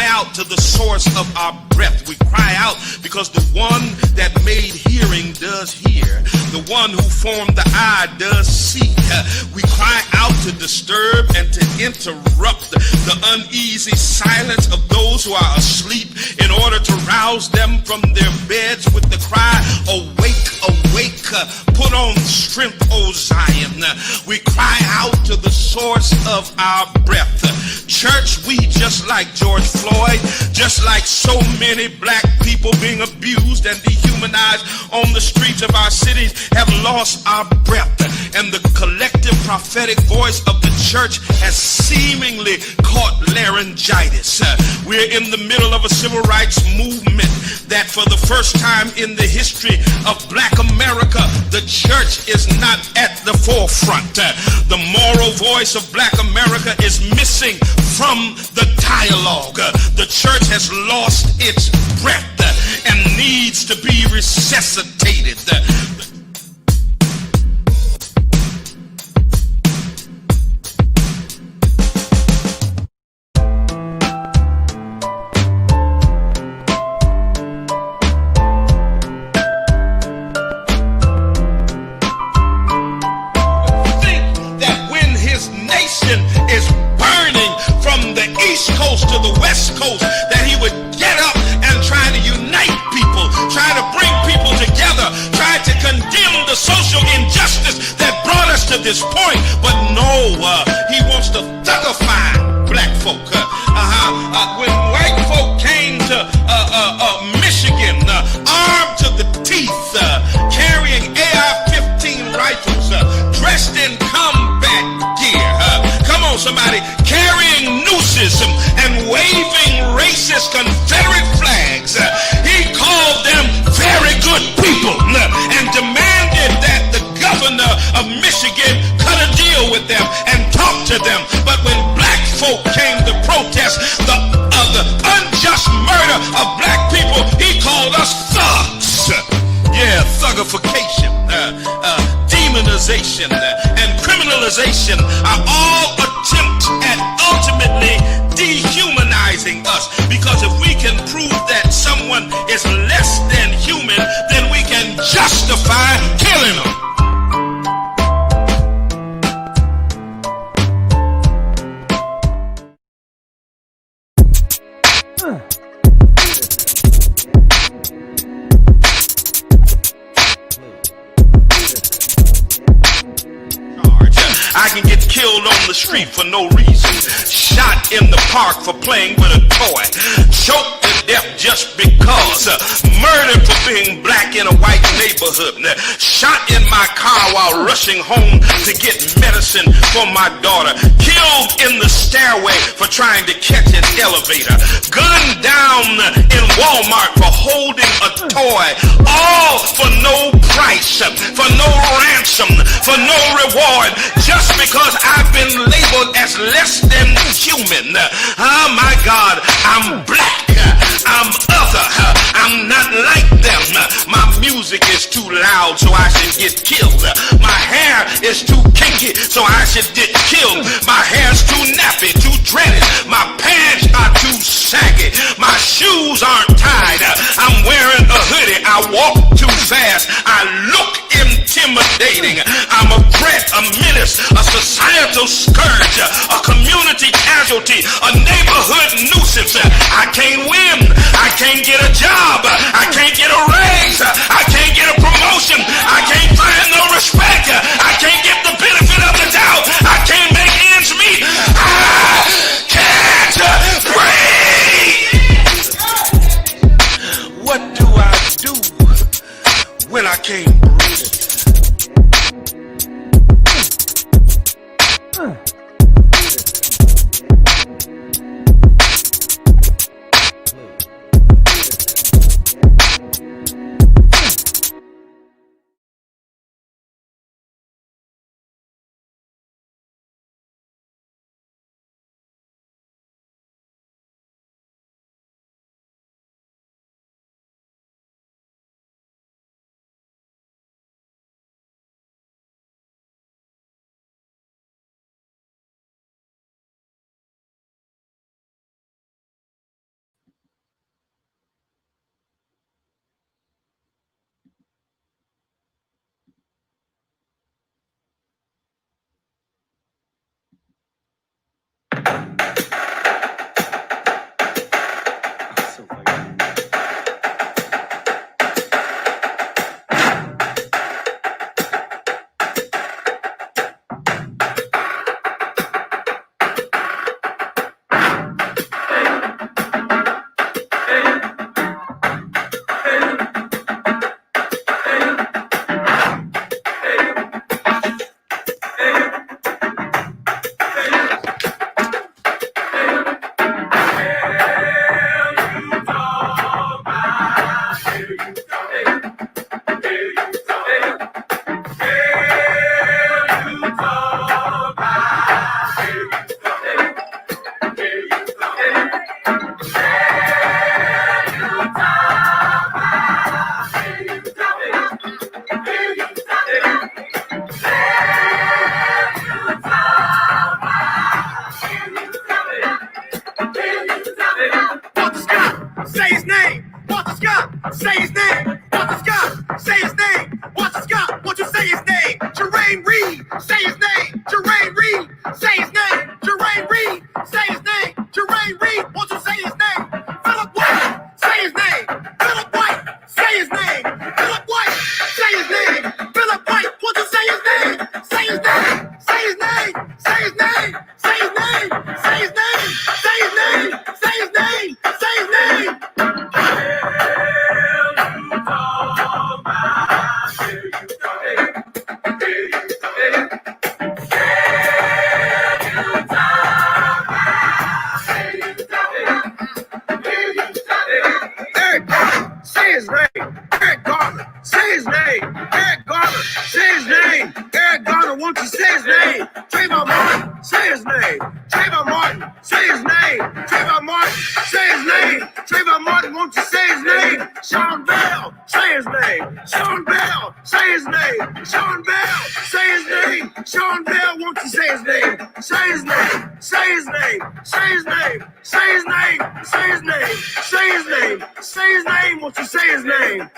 cry out to the source of our breath. We cry out because the one that made hearing does hear. The one who formed the eye does see. We cry out to disturb and to interrupt the uneasy silence of those who are asleep in order to rouse them from their beds with the cry, awake, awake, put on strength, O Zion. We cry out to the source of our breath. Church, we, just like George Floyd, just like so many black people being abused and dehumanized on the streets of our cities, have lost our breath. And the collective prophetic voice of the church has seemingly caught laryngitis. We're in the middle of a civil rights movement that for the first time in the history of black America, the church is not at the forefront. The moral voice of black America is missing from the dialogue. The church has lost its breath and needs to be resuscitated. Is burning from the East Coast to the West Coast, that he would get up and try to unite people, try to bring people together, try to condemn the social injustice that brought us to this point. But no, he wants to thugify black folk. When white folk came to Michigan, armed to the teeth, carrying AR-15 rifles, dressed in combat gear, somebody carrying nooses and waving racist Confederate flags, he called them very good people and demanded that the governor of Michigan cut a deal with them and talk to them. But when black folk came to protest the unjust murder of black people, he called us thugs. Yeah, thugification, demonization, and criminalization are all attempts at ultimately dehumanizing us. Because if we can prove that someone is less than human, then we can justify killing them. I can get killed on the street for no reason, shot in the park for playing with a toy, choked to death just because, murdered for being black in a white neighborhood, shot in my car while rushing home to get medicine for my daughter, killed in the stairway for trying to catch an elevator, gunned down in Walmart for holding a toy, all for no price, for no ransom, for no reward, just because I've been labeled as less than human. Oh my God, I'm black, I'm other, I'm not like them. My music is too loud, so I should get killed. My hair is too kinky, so I should get killed. My hair's too nappy, too dreaded. My pants are too saggy. My shoes aren't tied. I'm wearing a hoodie. I walk too fast. I look intimidating. I'm a threat, a menace, a societal scourge, a community casualty, a neighborhood nuisance. I can't win. I can't get a job. I can't get a raise. I can't get a promotion. I can't find no respect. I can't get the benefit of the doubt. I can't make ends meet. I can't breathe. What do I do when I can't breathe? Say his name. Walter Scott. Say his name. Walter Scott. Say his name. Walter Scott. Won't you say his name? Jermaine Reed. Say his name. Jermaine Reed. Say his name. Jermaine Reed. Say his name. Jermaine Reed. Won't you say his name? Philip White. Say his name. Philip White. Say his name. Philip White. Say his name. Philip White. Won't you say his name? Say his name. Say his name. Say his name. Say his name. Say his name. Say his name. Say his name. Say his name. Say his name. Eric Garner. Say his name. Eric Garner. Say his name. Eric Garner. Won't you say his name? Trayvon Martin. Say his name. Trayvon Martin. Say his name. Trayvon Martin. Say his name. Trayvon Martin. Won't you say his name? Sean Bell. Say his name. Sean Bell. Say his name. Sean Bell. Say his name. Sean Bell. Won't you say his name? Say his name. Say his name. Say his name. Say his name. Say his name. Say his name. Say his name. Won't you say his name?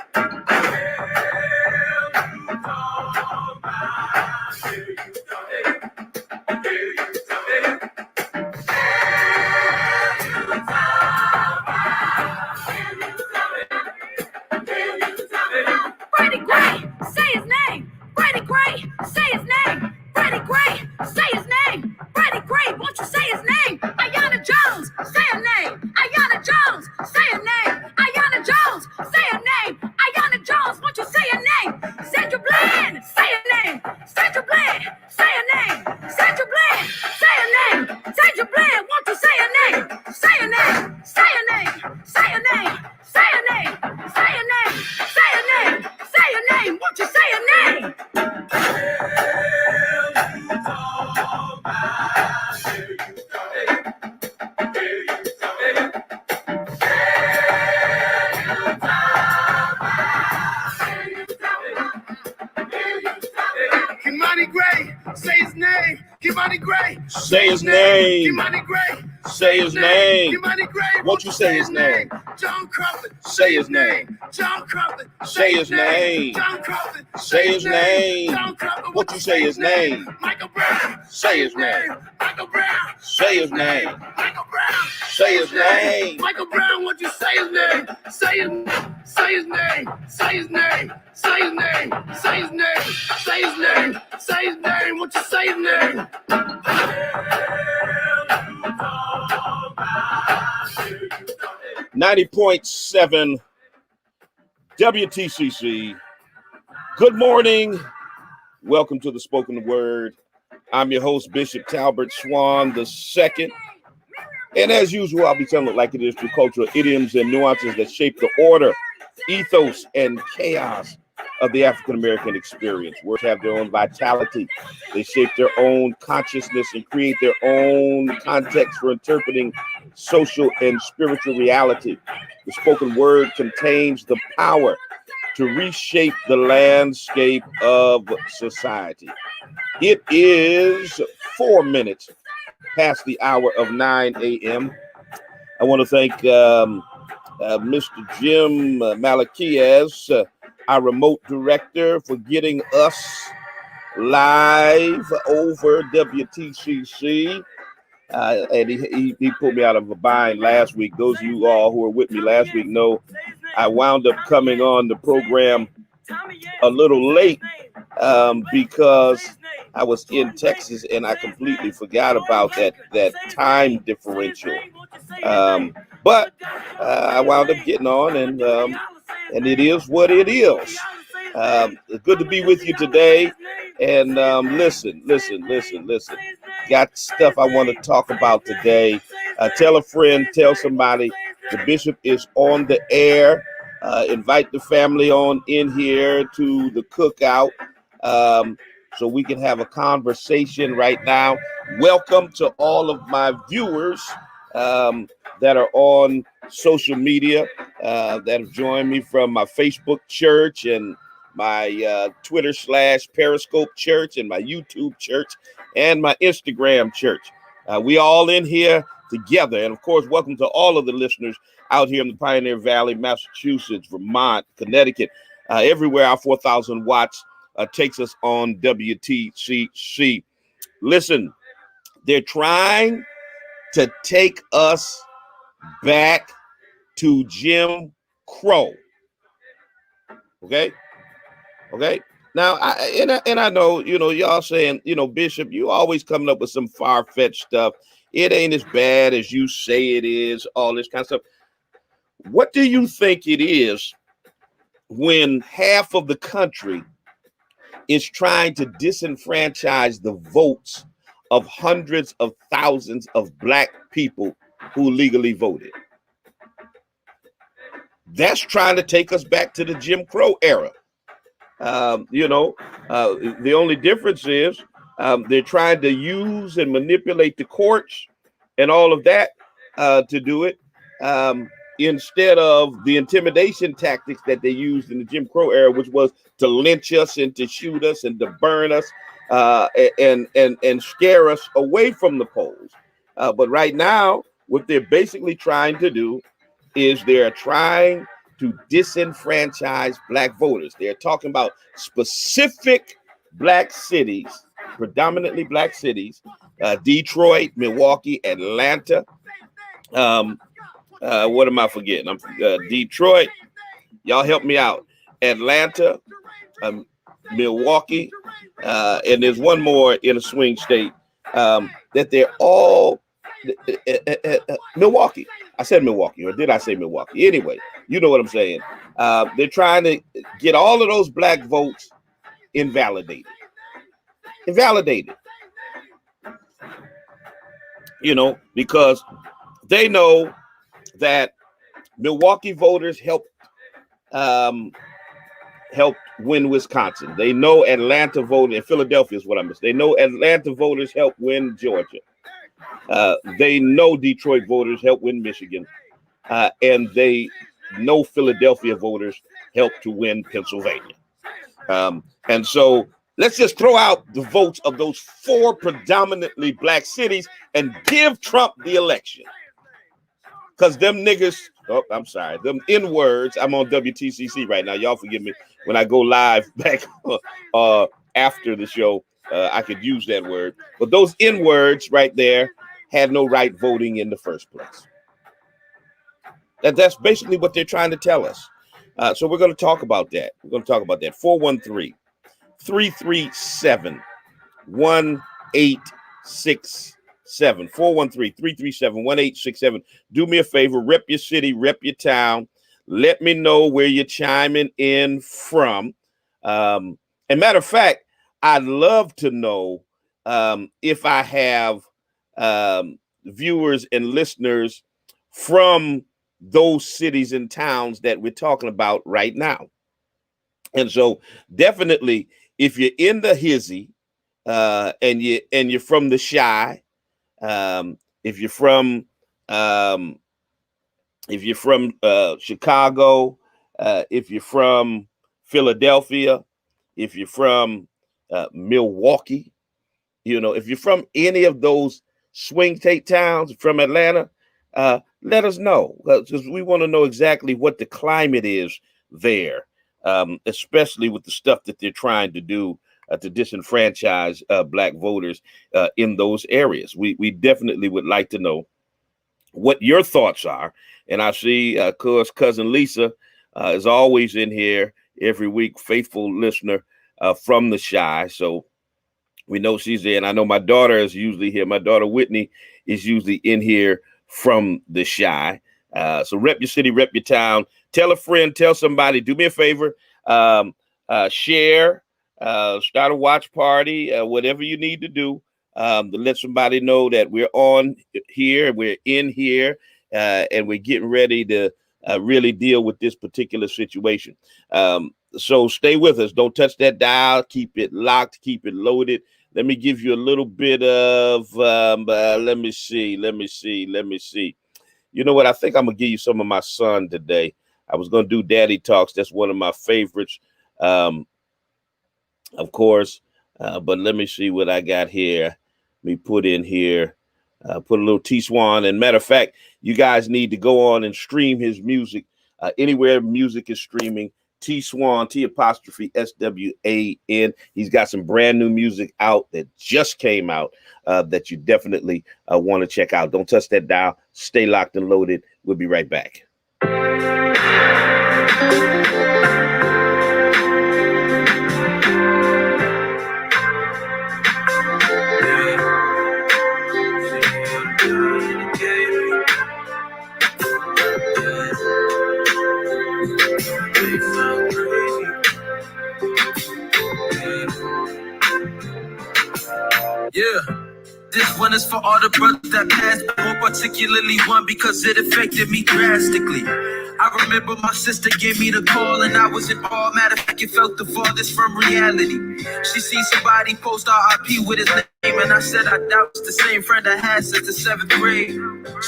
Brady Gray, say his name. Brady Gray, say his name. Brady Gray, say his name. Brady Gray, won't you say his name? Ayanna Jones, say her name. Ayanna Jones, say her name. Ayanna Jones, say her name. Ayanna Jones, won't you say her name? Sandra Bland, say her name. Sandra Bland, say her name. Sandra Bland, say her name. Sandra Bland, won't you say her name? Say her name. Say her name. Say her name. Say her name. Say her name. Say her name. Say her name. Won't you say her name? Kimani Gray, say his name. Kimani Gray, say his name. Kimani Gray, Say his name. Kimani Gray, Won't you say his name? John Crawford, Say his name. John Crawford, Say his name. John Crawford, Say his name. John Crawford, Won't you say his name? Michael Brown, Say his name. Michael Brown, Say his name. Michael Brown, Say his name. Michael Brown, won't you say his name? Say his name. Say his name. Say his name. Say his name. Say his name. Say his name. Won't you say his name? 90.7 WTCC. Good morning. Welcome to the Spoken Word. I'm your host, Bishop Talbert Swan II. And as usual, I'll be telling it like it is through cultural idioms and nuances that shape the order, ethos, and chaos of the African-American experience. Words have their own vitality. They shape their own consciousness and create their own context for interpreting social and spiritual reality. The spoken word contains the power to reshape the landscape of society. It is 4 minutes past the hour of 9 a.m. I want to thank Mr. Jim Malachias, our remote director, for getting us live over WTCC. And he put me out of a bind last week. Those of you all who were with me last week know I wound up coming on the program a little late because I was in Texas and I completely forgot about that time differential. But I wound up getting on, and it is what it is. Good to be with you today. And listen. Got stuff I want to talk about today. Tell a friend, tell somebody. The bishop is on the air. Invite the family on in here to the cookout so we can have a conversation right now. Welcome to all of my viewers that are on social media that have joined me from my Facebook church and my Twitter/Periscope church and my YouTube church and my Instagram church. We all in here together. And of course, welcome to all of the listeners out here in the Pioneer Valley, Massachusetts, Vermont, Connecticut, everywhere our 4,000 watts takes us on WTCC. Listen, they're trying to take us back to Jim Crow. Okay. Now, I know, y'all saying, Bishop, you always coming up with some far-fetched stuff. It ain't as bad as you say it is, all this kind of stuff. What do you think it is when half of the country is trying to disenfranchise the votes of hundreds of thousands of black people who legally voted? That's trying to take us back to the Jim Crow era. The only difference is they're trying to use and manipulate the courts and all of that to do it instead of the intimidation tactics that they used in the Jim Crow era, which was to lynch us and to shoot us and to burn us and scare us away from the polls. But right now, what they're basically trying to do is they're trying to disenfranchise black voters. They're talking about specific black cities, predominantly black cities, Detroit, Milwaukee, Atlanta. What am I forgetting? I'm Detroit. Y'all help me out. Atlanta, Milwaukee, and there's one more in a swing state that they're all Milwaukee. I said Milwaukee, or did I say Milwaukee? Anyway, you know what I'm saying. They're trying to get all of those black votes invalidated. Because they know that Milwaukee voters helped win Wisconsin. They know Atlanta voted, and Philadelphia is what I missed. They know Atlanta voters helped win Georgia. They know Detroit voters helped win Michigan, and they know Philadelphia voters helped to win Pennsylvania. And so let's just throw out the votes of those 4 predominantly black cities and give Trump the election. Because them niggas, them N-words, I'm on WTCC right now. Y'all forgive me. When I go live back after the show, I could use that word. But those N-words right there had no right voting in the first place. That's basically what they're trying to tell us. So we're going to talk about that. 413-337-1867. 413-337-1867. Do me a favor, rep your city, rep your town. Let me know where you're chiming in from. And matter of fact, I'd love to know if I have viewers and listeners from those cities and towns that we're talking about right now. And so definitely, if you're in the hizzy and you're from the Chi, if you're from Chicago, if you're from Philadelphia, if you're from Milwaukee, if you're from any of those swing state towns, from Atlanta, let us know, because we want to know exactly what the climate is there, especially with the stuff that they're trying to do to disenfranchise black voters in those areas. We definitely would like to know what your thoughts are. And I see, of course, cousin Lisa is always in here every week, faithful listener from the Chi. So we know she's there. And I know my daughter is usually here. My daughter Whitney is usually in here from the Chi. So rep your city, rep your town. Tell a friend, tell somebody. Do me a favor. Share, start a watch party, whatever you need to do to let somebody know that we're on here, we're in here, and we're getting ready to really deal with this particular situation. So stay with us. Don't touch that dial. Keep it locked. Keep it loaded. Let me give you a little bit of, let me see. You know what? I think I'm going to give you some of my son today. I was going to do Daddy Talks. That's one of my favorites, of course. But let me see what I got here. Let me put in here. Put a little T Swan. And matter of fact, you guys need to go on and stream his music anywhere music is streaming. T Swan, T_SWAN. He's got some brand new music out that just came out that you definitely want to check out. Don't touch that dial. Stay locked and loaded. We'll be right back. Yeah, this one is for all the brothers that passed, more particularly one because it affected me drastically. I remember my sister gave me the call and I was in awe. Matter of fact, it felt the farthest from reality. She seen somebody post RIP with his name and I said I doubt it's the same friend I had since the 7th grade.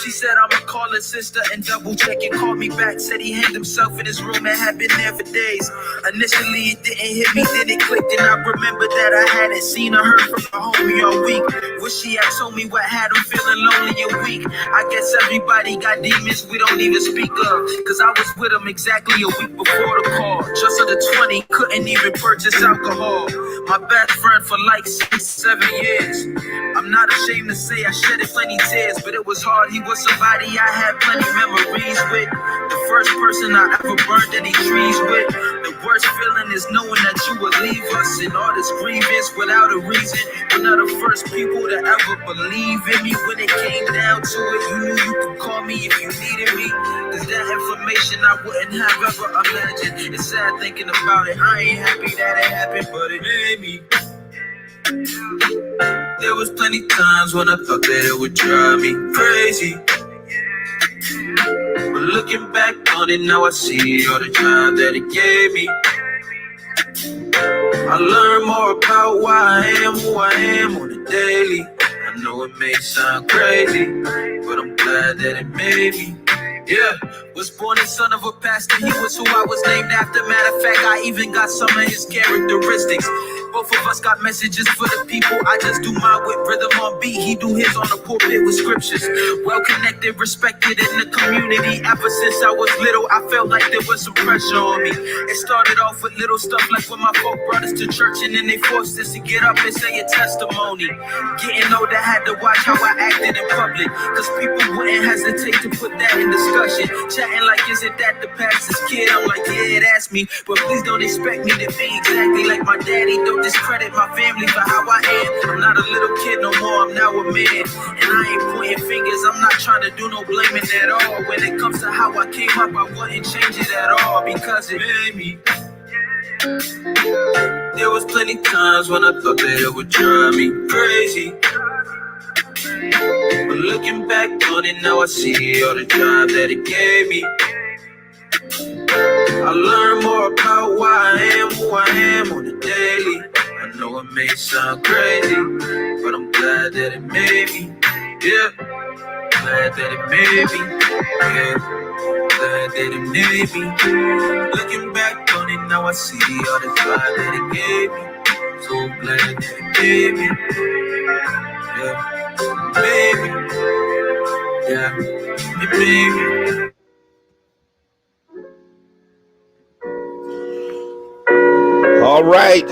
She said I'ma call his sister and double check and call me back. Said he hanged himself in his room and had been there for days. Initially it didn't hit me, then it clicked and I remember that I hadn't seen or heard from my homie all week. Wish she had told me what had him feeling lonely and weak. I guess everybody got demons we don't even speak of, cause I was with him exactly a week before the call. Just under 20, couldn't even purchase alcohol. My best friend for like 6-7 years. I'm not ashamed to say I shedded plenty tears, but it was hard. He was somebody I had plenty memories with. The first person I ever burned any trees with. The worst feeling is knowing that you would leave us in all this grievance without a reason. One of the first people to ever believe in me. When it came down to it, you knew you could call me if you needed me. Cause that information I wouldn't have ever imagined. It's sad thinking about it. I ain't happy that it happened, but it made me. There was plenty times when I thought that it would drive me crazy. But looking back on it now, I see all the time that it gave me. I learned more about why I am who I am on a daily. I know it may sound crazy, but I'm glad that it made me. Yeah, was born the son of a pastor. He was who I was named after. Matter of fact, I even got some of his characteristics. Both of us got messages for the people. I just do mine with rhythm on beat. He do his on the pulpit with scriptures. Well connected, respected in the community. Ever since I was little, I felt like there was some pressure on me. It started off with little stuff like when my folk brought us to church and then they forced us to get up and say a testimony. Getting older, had to watch how I acted in public, cause people wouldn't hesitate to put that in discussion. Chatting like, isn't that the pastor's kid? I'm like, yeah, that's me. But please don't expect me to be exactly like my daddy. Don't discredit my family for how I am. I'm not a little kid no more, I'm now a man. And I ain't pointing fingers, I'm not trying to do no blaming at all. When it comes to how I came up, I wouldn't change it at all, because it made me. There was plenty times when I thought that it would drive me crazy. But looking back on it now, I see all the drive that it gave me. I learned more about why I am who I am on the daily. I know it may sound crazy, but I'm glad that it made me. Yeah, glad that it made me. Yeah, glad that it made me. Looking back on it now, I see all the drive that it gave me. So glad that it made me. Yeah, baby. Yeah, it made me. All right,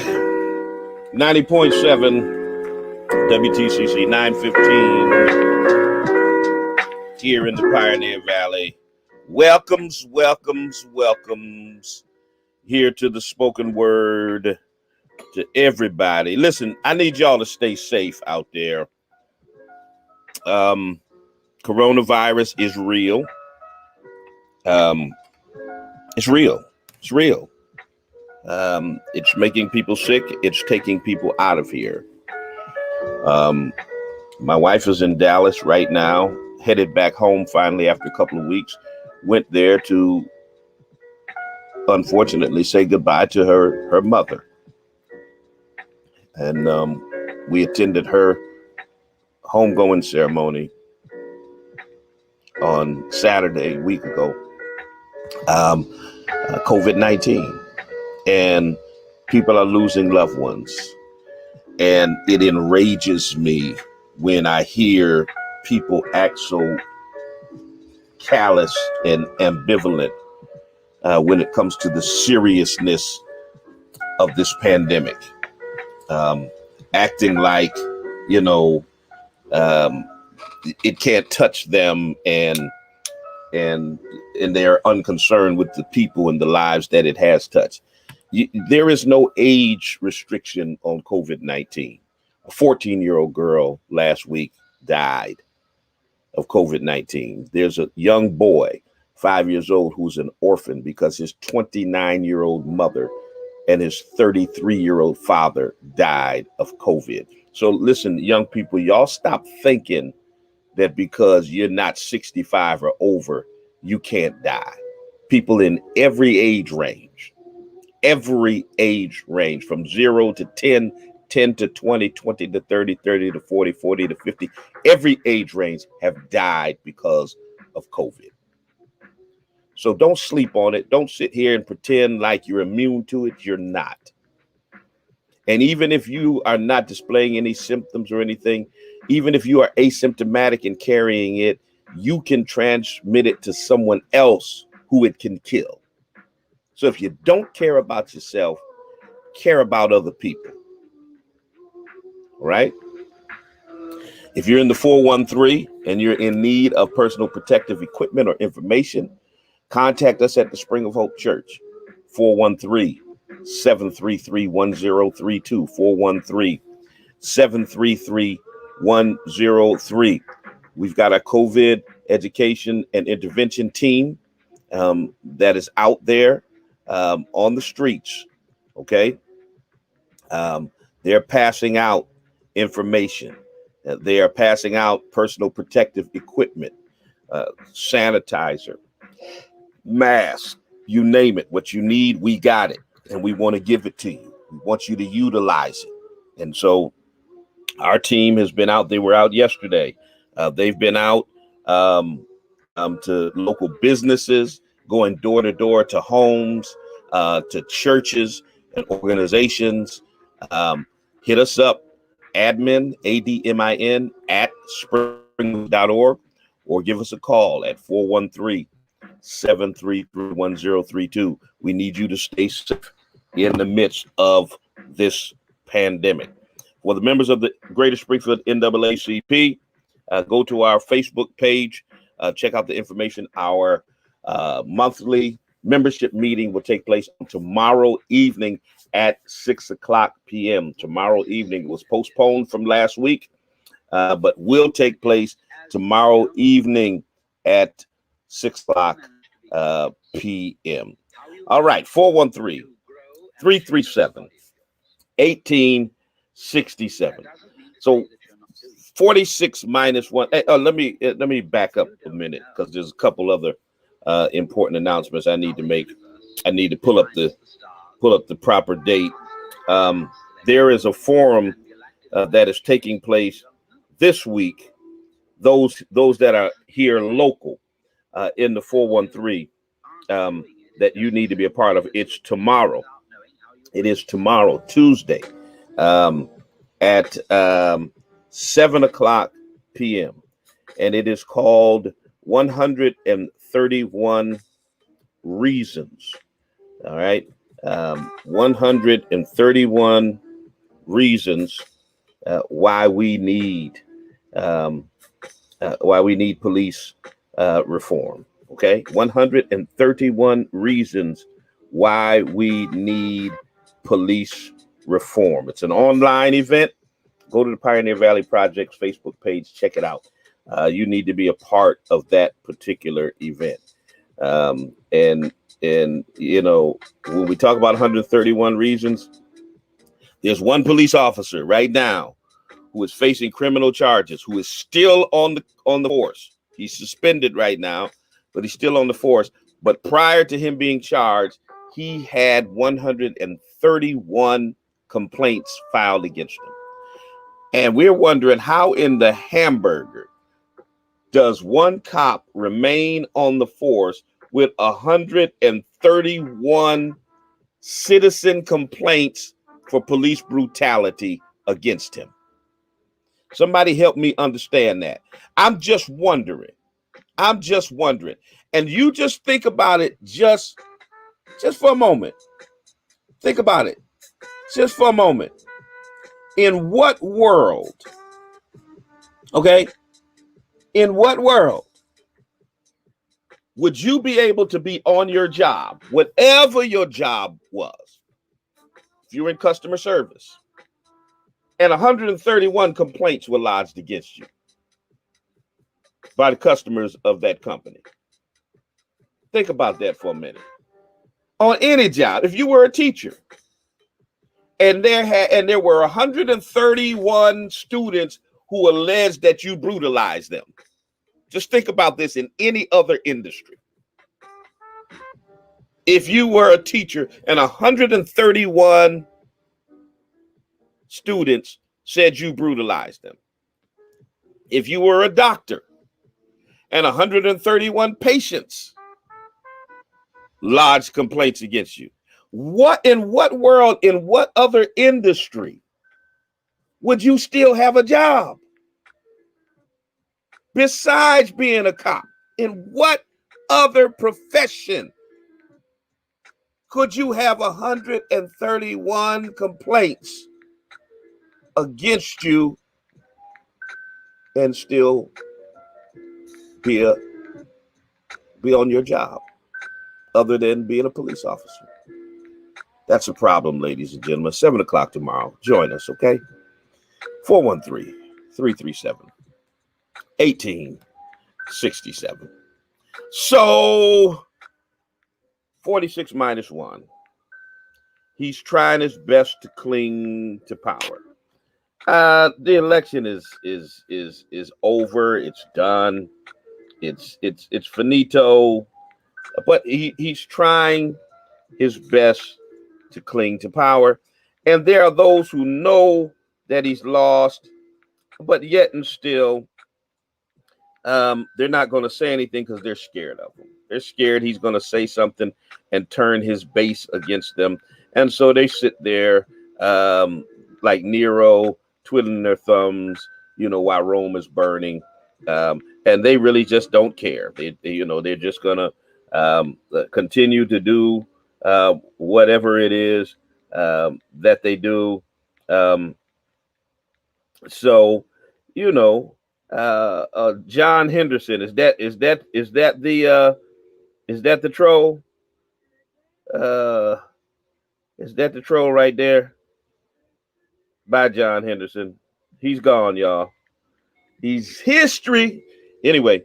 90.7 WTCC 915 here in the Pioneer Valley. Welcomes here to the spoken word to everybody. Listen, I need y'all to stay safe out there. Coronavirus is real. It's real. It's real. It's making people sick. It's taking people out of here. My wife is in Dallas right now, headed back home finally after a couple of weeks. Went there to, unfortunately, say goodbye to her mother. And we attended her homegoing ceremony. on Saturday, a week ago, COVID-19, and people are losing loved ones. And it enrages me when I hear people act so callous and ambivalent when it comes to the seriousness of this pandemic. Acting like, you know, it can't touch them, and they're unconcerned with the people and the lives that it has touched. There is no age restriction on COVID-19. A 14-year-old girl last week died of COVID-19. There's a young boy, 5 years old, who's an orphan because his 29-year-old mother and his 33-year-old father died of COVID. So listen, young people, y'all stop thinking that because you're not 65 or over, you can't die. People in every age range from 0 to 10, 10 to 20, 20 to 30, 30 to 40, 40 to 50, every age range have died because of COVID. So don't sleep on it. Don't sit here and pretend like you're immune to it. You're not. And even if you are not displaying any symptoms or anything, even if you are asymptomatic and carrying it, you can transmit it to someone else who it can kill. So if you don't care about yourself, care about other people. All right? If you're in the 413 and you're in need of personal protective equipment or information, contact us at the Spring of Hope Church, 413-733-1032, 413-733-103. We've got a COVID education and intervention team that is out there on the streets, okay? They're passing out information. They are passing out personal protective equipment, sanitizer, mask, you name it. What you need, we got it. And we want to give it to you. We want you to utilize it. And so our team has been out. They were out yesterday. They've been out to local businesses, going door to door to homes, to churches and organizations. Hit us up, admin, ADMIN, at spring.org, or give us a call at 413-733-1032. We need you to stay safe in the midst of this pandemic. For the members of the Greater Springfield NAACP, go to our Facebook page, check out the information. Our monthly membership meeting will take place tomorrow evening at 6:00 p.m. Tomorrow evening. It was postponed from last week, but will take place tomorrow evening at 6:00 p.m. All right, 413-337-1867. So 46 minus 1. Hey, let me back up a minute, because there's a couple other important announcements I need to make. I need to pull up the proper date. There is a forum that is taking place this week. Those that are here local in the 413 that you need to be a part of. It's tomorrow. It is tomorrow, Tuesday, at 7:00 p.m. And it is called 131 Reasons. All right. 131 reasons why we need police reform. Okay. 131 reasons why we need police reform. It's an online event. Go to the Pioneer Valley Project's Facebook page. Check it out. You need to be a part of that particular event. And you know, when we talk about 131 reasons, there's one police officer right now who is facing criminal charges, who is still on the force. He's suspended right now, but he's still on the force. But prior to him being charged, he had 131 complaints filed against him. And we're wondering, how in the hamburger does one cop remain on the force with 131 citizen complaints for police brutality against him? Somebody help me understand that. I'm just wondering. And you just think about it just for a moment. Think about it just for a moment. In what world, okay? In what world would you be able to be on your job, whatever your job was, if you're in customer service, and 131 complaints were lodged against you by the customers of that company? Think about that for a minute. On any job, if you were a teacher, and there were 131 students who alleged that you brutalized them. Just think about this in any other industry. If you were a teacher and 131 students said you brutalized them. If you were a doctor and 131 patients lodged complaints against you. In what world, in what other industry would you still have a job besides being a cop? In what other profession could you have 131 complaints against you and still be on your job other than being a police officer? That's a problem, ladies and gentlemen. 7 o'clock tomorrow. Join us, okay? 413-337-1867. So 46 minus 1. He's trying his best to cling to power. The election is over. It's done. It's finito. But he's trying his best to cling to power. And there are those who know that he's lost, but yet and still, they're not going to say anything because they're scared of him. They're scared he's going to say something and turn his base against them. And so they sit there like Nero, twiddling their thumbs, while Rome is burning. And they really just don't care. They're just going to continue to do whatever it is that they do. John Henderson, is that the troll? Is that the troll right there? By John Henderson. He's gone, y'all. He's history. Anyway,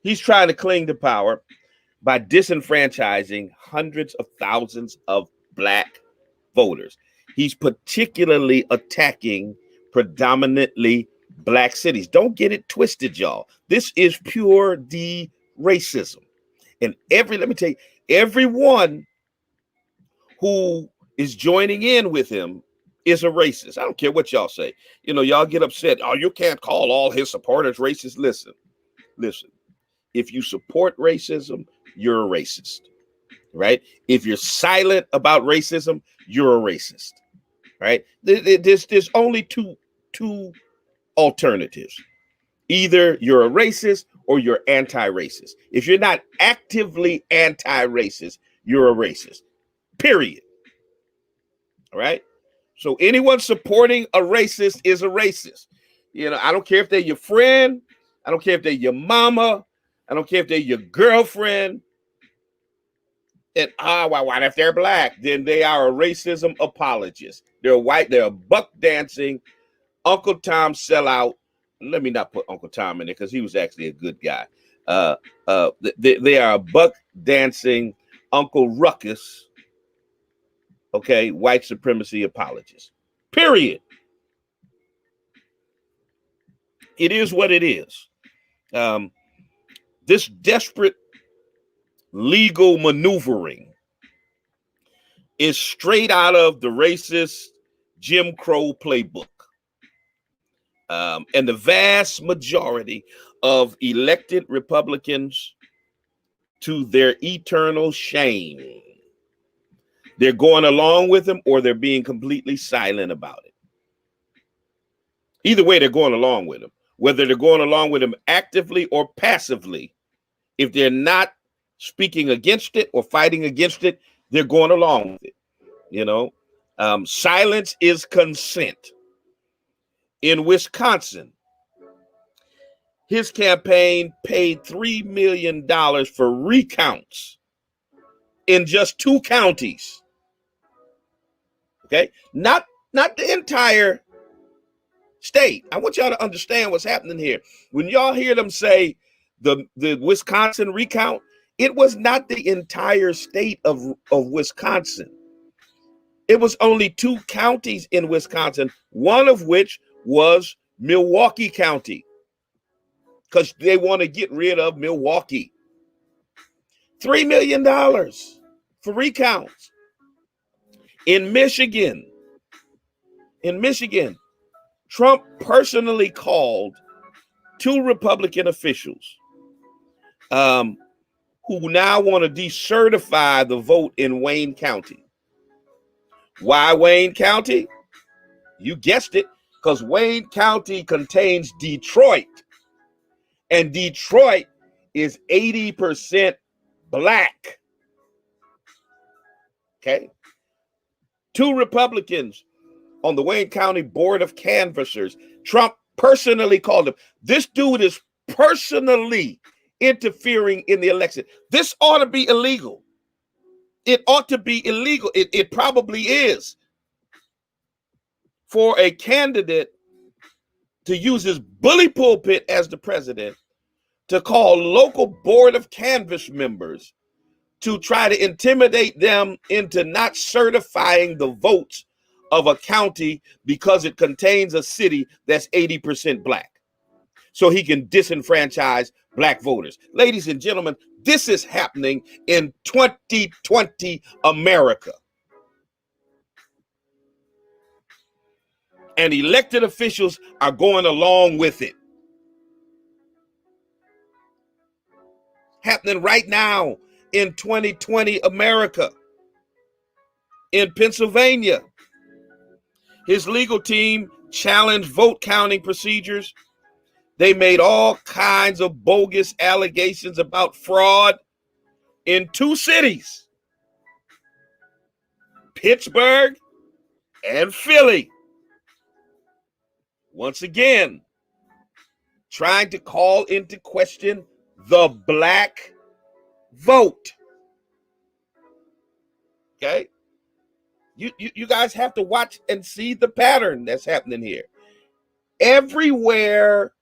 he's trying to cling to power by disenfranchising hundreds of thousands of Black voters. He's particularly attacking predominantly Black cities. Don't get it twisted, y'all. This is pure racism. And let me tell you, everyone who is joining in with him is a racist. I don't care what y'all say. Y'all get upset. Oh, you can't call all his supporters racist. Listen. If you support racism, you're a racist, right? If you're silent about racism, you're a racist, right? There's only two alternatives. Either you're a racist or you're anti-racist. If you're not actively anti-racist, you're a racist, period. All right? So anyone supporting a racist is a racist. I don't care if they're your friend. I don't care if they're your mama. I don't care if they're your girlfriend. And what if they're Black? Then they are a racism apologist. They're white. They're a buck dancing, Uncle Tom sellout. Let me not put Uncle Tom in there because he was actually a good guy. They are a buck dancing Uncle Ruckus. Okay, white supremacy apologists. Period. It is what it is. This desperate legal maneuvering is straight out of the racist Jim Crow playbook. And the vast majority of elected Republicans to their eternal shame. They're going along with them or they're being completely silent about it. Either way, they're going along with them. Whether they're going along with them actively or passively, if they're not speaking against it or fighting against it, they're going along with it. You know, silence is consent. In Wisconsin, his campaign paid $3 million for recounts in just 2 counties. Okay, not the entire state. I want y'all to understand what's happening here. When y'all hear them say the Wisconsin recount, it was not the entire state of Wisconsin. It was only 2 counties in Wisconsin, one of which was Milwaukee County, because they want to get rid of Milwaukee. $3 million for recounts. In Michigan, Trump personally called 2 Republican officials who now want to decertify the vote in Wayne County. Why Wayne County? You guessed it, because Wayne County contains Detroit, and Detroit is 80% black. Okay? 2 Republicans on the Wayne County Board of Canvassers. Trump personally called him. This dude is personally interfering in the election. This ought to be illegal. It ought to be illegal. It probably is for a candidate to use his bully pulpit as the president to call local Board of Canvass members to try to intimidate them into not certifying the votes of a county because it contains a city that's 80% black, so he can disenfranchise black voters. Ladies and gentlemen, this is happening in 2020 America. And elected officials are going along with it. Happening right now in 2020 America. In Pennsylvania, his legal team challenged vote counting procedures. They made all kinds of bogus allegations about fraud in 2 cities, Pittsburgh and Philly. Once again, trying to call into question the black vote. Okay? You guys have to watch and see the pattern that's happening here. Everywhere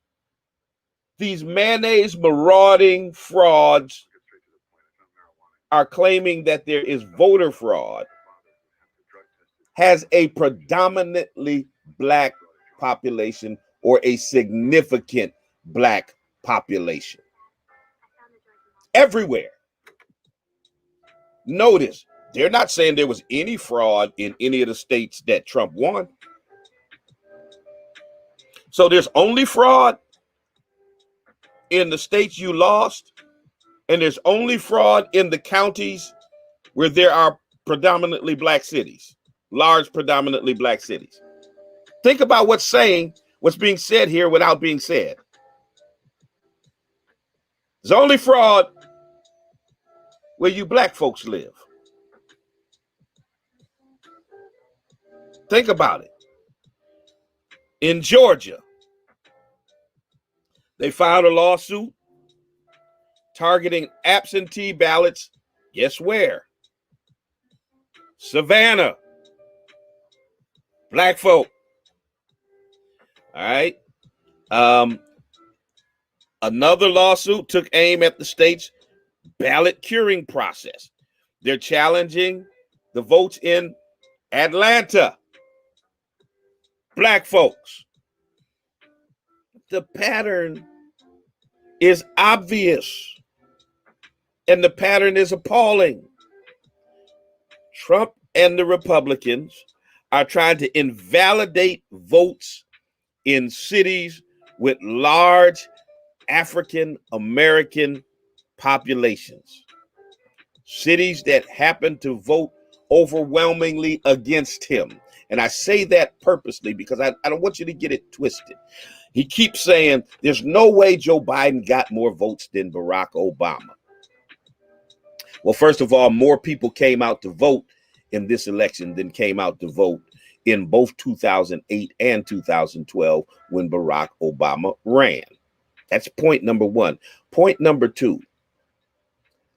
these mayonnaise marauding frauds are claiming that there is voter fraud, has a predominantly black population or a significant black population. Everywhere. Notice, they're not saying there was any fraud in any of the states that Trump won. So there's only fraud in the states you lost, and there's only fraud in the counties where there are predominantly black cities, large predominantly black cities. Think about what's being said here without being said. There's only fraud where you black folks live. Think about it. In Georgia, they filed a lawsuit targeting absentee ballots. Guess where? Savannah. Black folk. All right. Another lawsuit took aim at the state's ballot curing process. They're challenging the votes in Atlanta. Black folks. The pattern is obvious, and the pattern is appalling. Trump and the Republicans are trying to invalidate votes in cities with large African American populations, cities that happen to vote overwhelmingly against him. And I say that purposely because I don't want you to get it twisted. He keeps saying there's no way Joe Biden got more votes than Barack Obama. Well, first of all, more people came out to vote in this election than came out to vote in both 2008 and 2012 when Barack Obama ran. That's point number one. Point number two,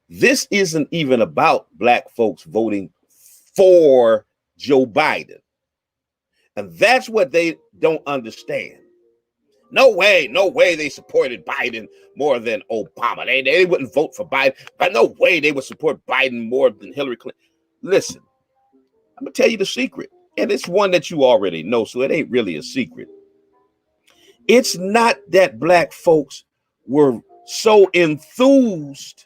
this isn't even about black folks voting for Joe Biden. And that's what they don't understand. No way they supported Biden more than Obama. They wouldn't vote for Biden, but no way they would support Biden more than Hillary Clinton. Listen, I'm going to tell you the secret, and it's one that you already know, so it ain't really a secret. It's not that black folks were so enthused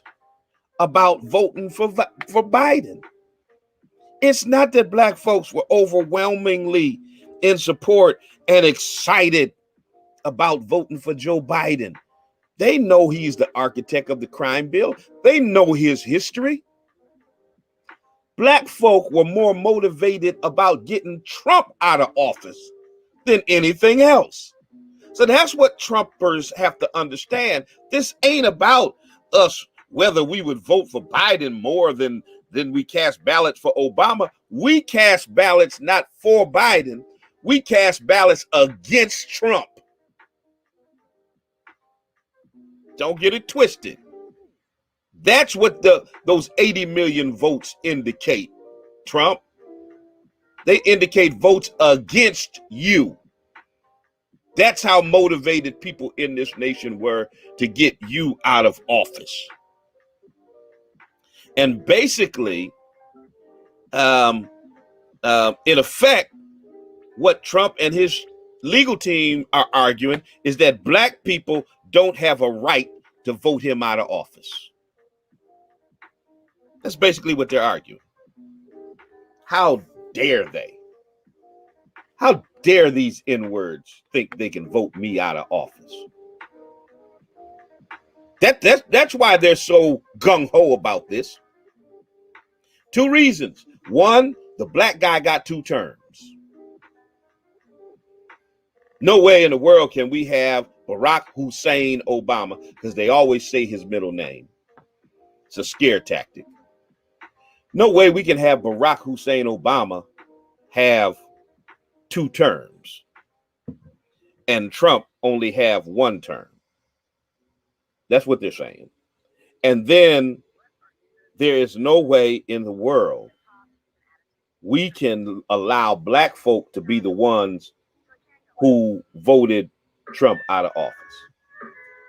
about voting for Biden. It's not that black folks were overwhelmingly in support and excited about voting for Joe Biden. They know he's the architect of the crime bill. They know his history. Black folk were more motivated about getting Trump out of office than anything else. So that's what Trumpers have to understand. This ain't about us, whether we would vote for Biden more than we cast ballots for Obama. We cast ballots not for Biden. We cast ballots against Trump. Don't get it twisted. That's what those 80 million votes indicate, Trump. They indicate votes against you. That's how motivated people in this nation were to get you out of office. And basically, in effect, what Trump and his legal team are arguing is that black people don't have a right to vote him out of office. That's basically what they're arguing. How dare they? How dare these N-words think they can vote me out of office? That's why they're so gung-ho about this. Two reasons. One, the black guy got 2 terms. No way in the world can we have Barack Hussein Obama, because they always say his middle name. It's a scare tactic. No way we can have Barack Hussein Obama have 2 terms and Trump only have 1 term. That's what they're saying. And then there is no way in the world we can allow black folk to be the ones who voted Trump out of office.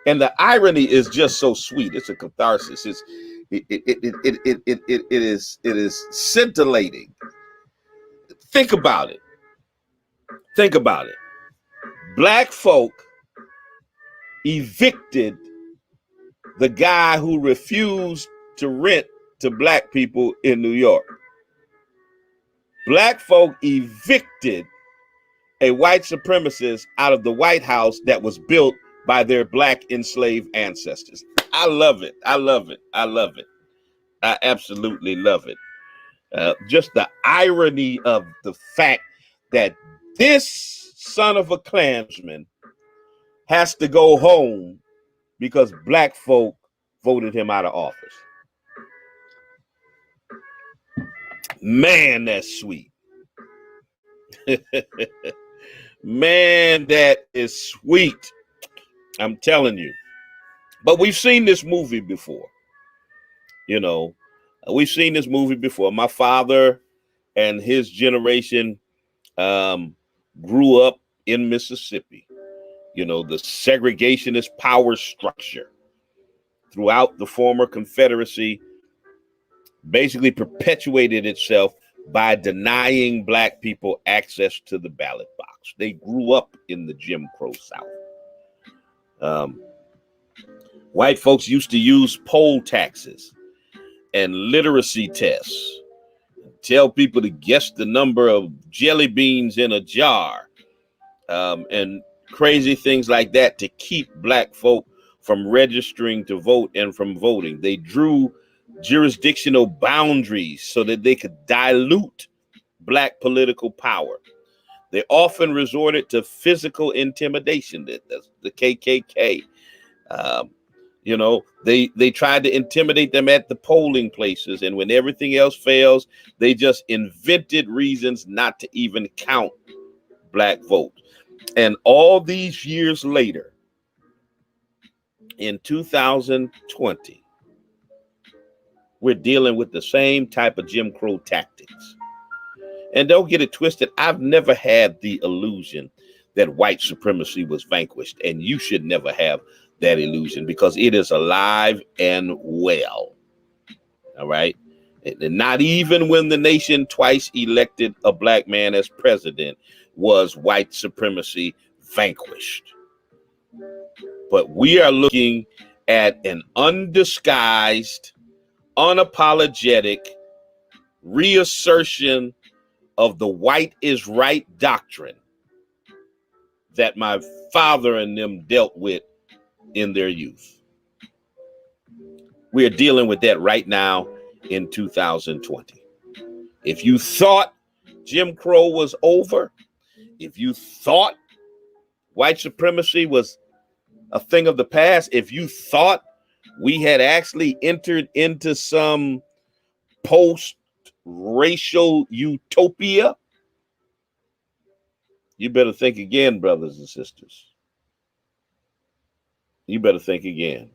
And the irony is just so sweet. It's a catharsis. It is scintillating. Think about it. Think about it. Black folk evicted the guy who refused to rent to black people in New York. Black folk evicted a white supremacist out of the White House that was built by their black enslaved ancestors. I love it. I love it. I love it. I absolutely love it. Just the irony of the fact that this son of a Klansman has to go home because black folk voted him out of office. Man, that's sweet. Man, that is sweet. I'm telling you. But we've seen this movie before. You know, we've seen this movie before. My father and his generation grew up in Mississippi. You know, the segregationist power structure throughout the former Confederacy basically perpetuated itself by denying black people access to the ballot box. They grew up in the Jim Crow South. White folks used to use poll taxes and literacy tests, tell people to guess the number of jelly beans in a jar, and crazy things like that to keep black folk from registering to vote and from voting. They drew jurisdictional boundaries so that they could dilute black political power. They often resorted to physical intimidation. That's the KKK. They tried to intimidate them at the polling places, and when everything else fails, they just invented reasons not to even count black votes. And all these years later, in 2020, we're dealing with the same type of Jim Crow tactics. And don't get it twisted, I've never had the illusion that white supremacy was vanquished, and you should never have that illusion, because it is alive and well. All right. And not even when the nation twice elected a black man as president was white supremacy vanquished. But we are looking at an undisguised, unapologetic reassertion of the white is right doctrine that my father and them dealt with in their youth. We are dealing with that right now in 2020. If you thought Jim Crow was over, if you thought white supremacy was a thing of the past, if you thought we had actually entered into some post-racial utopia, you better think again, brothers and sisters. You better think again.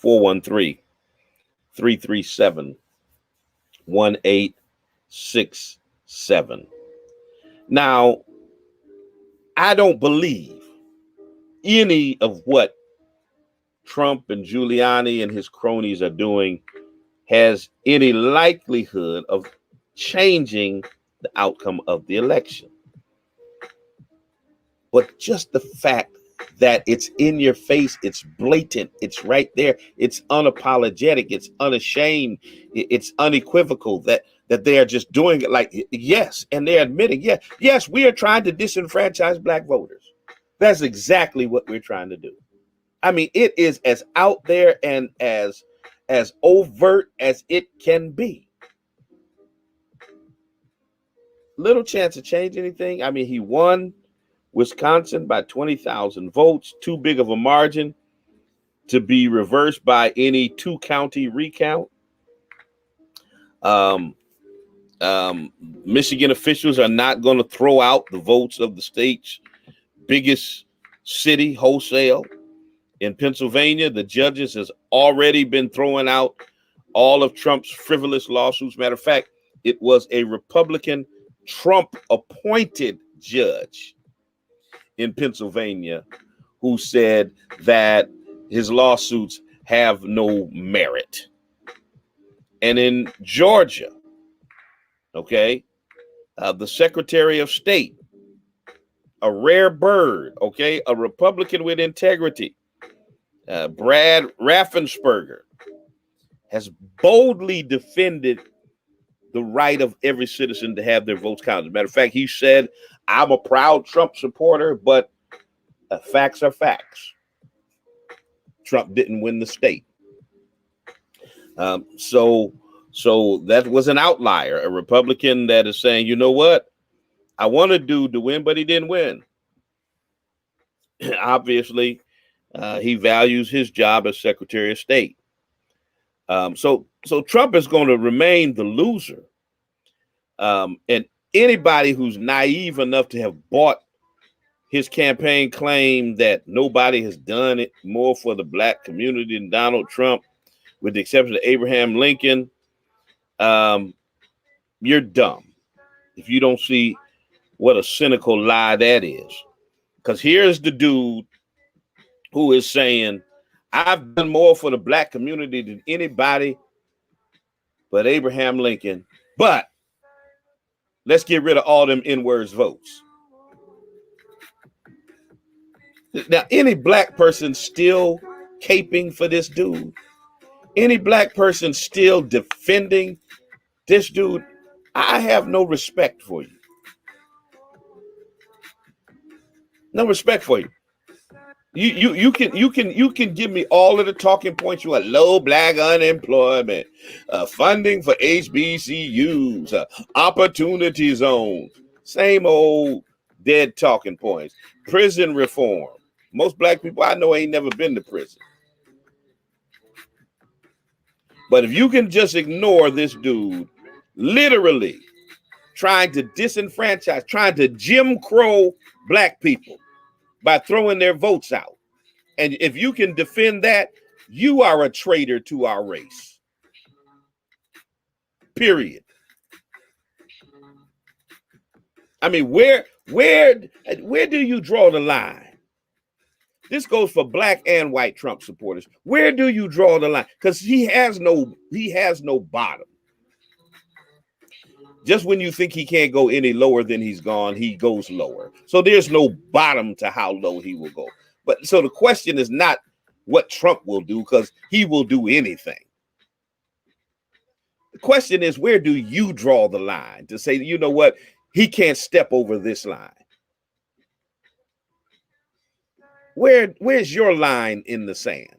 413-337-1867. Now, I don't believe any of what Trump and Giuliani and his cronies are doing has any likelihood of changing the outcome of the election. But just the fact that it's in your face, it's blatant, it's right there, it's unapologetic, it's unashamed, it's unequivocal that they are just doing it like, yes, and they're admitting, yes, we are trying to disenfranchise black voters. That's exactly what we're trying to do. I mean, it is as out there and as overt as it can be. Little chance to change anything. I mean, he won Wisconsin by 20,000 votes, too big of a margin to be reversed by any two-county recount. Michigan officials are not going to throw out the votes of the state's biggest city wholesale. In Pennsylvania, the judges has already been throwing out all of Trump's frivolous lawsuits. Matter of fact, it was a Republican Trump-appointed judge in Pennsylvania who said that his lawsuits have no merit. And in Georgia, the Secretary of State, a rare bird, a Republican with integrity, Brad Raffensperger, has boldly defended the right of every citizen to have their votes counted. As a matter of fact, he said, I'm a proud Trump supporter, but facts are facts. Trump didn't win the state. So that was an outlier, a Republican that is saying, you know what? I wanted dude to win, but he didn't win. Obviously, he values his job as Secretary of State. So Trump is going to remain the loser. And anybody who's naive enough to have bought his campaign claim that nobody has done it more for the black community than Donald Trump, with the exception of Abraham Lincoln, you're dumb if you don't see what a cynical lie that is. Because here's the dude who is saying, I've done more for the black community than anybody but Abraham Lincoln. But let's get rid of all them N-words votes. Now, any black person still caping for this dude, any black person still defending this dude, I have no respect for you. No respect for you. You can give me all of the talking points you want. Low black unemployment, funding for HBCUs, opportunity zones. Same old dead talking points. Prison reform. Most black people I know ain't never been to prison. But if you can just ignore this dude, literally trying to disenfranchise, trying to Jim Crow black people by throwing their votes out. And if you can defend that, you are a traitor to our race. Period. I mean, where do you draw the line? This goes for black and white Trump supporters. Where do you draw the line? Because he has no bottom. Just when you think he can't go any lower than he's gone, he goes lower. So there's no bottom to how low he will go. But so the question is not what Trump will do, because he will do anything. The question is, where do you draw the line to say, you know what, he can't step over this line? Where's your line in the sand?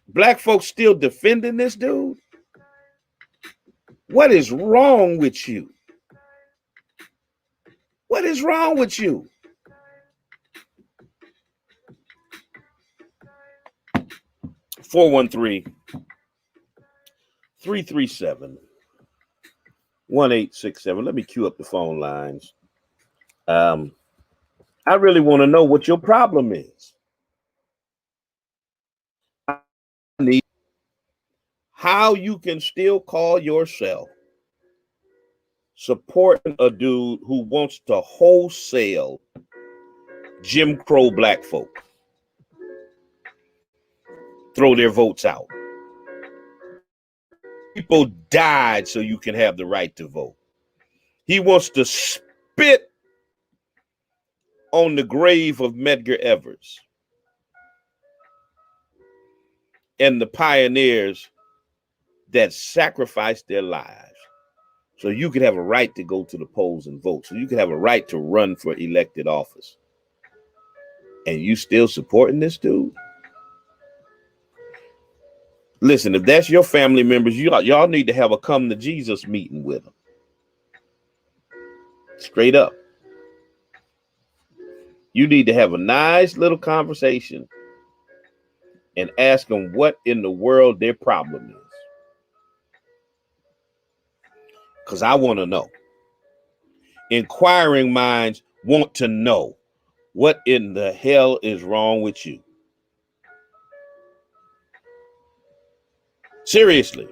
Black folks still defending this dude? What is wrong with you? What is wrong with you? (413) 337 1867. Let me cue up the phone lines. I really want to know what your problem is. I need how you can still call yourself supporting a dude who wants to wholesale Jim Crow black folk, throw their votes out. People died so you can have the right to vote. He wants to spit on the grave of Medgar Evers and the pioneers that sacrificed their lives so you could have a right to go to the polls and vote, so you could have a right to run for elected office. And you still supporting this dude? Listen, if that's your family members, y'all need to have a come to Jesus meeting with them. Straight up. You need to have a nice little conversation and ask them what in the world their problem is. Because I want to know. Inquiring minds want to know what in the hell is wrong with you. Seriously.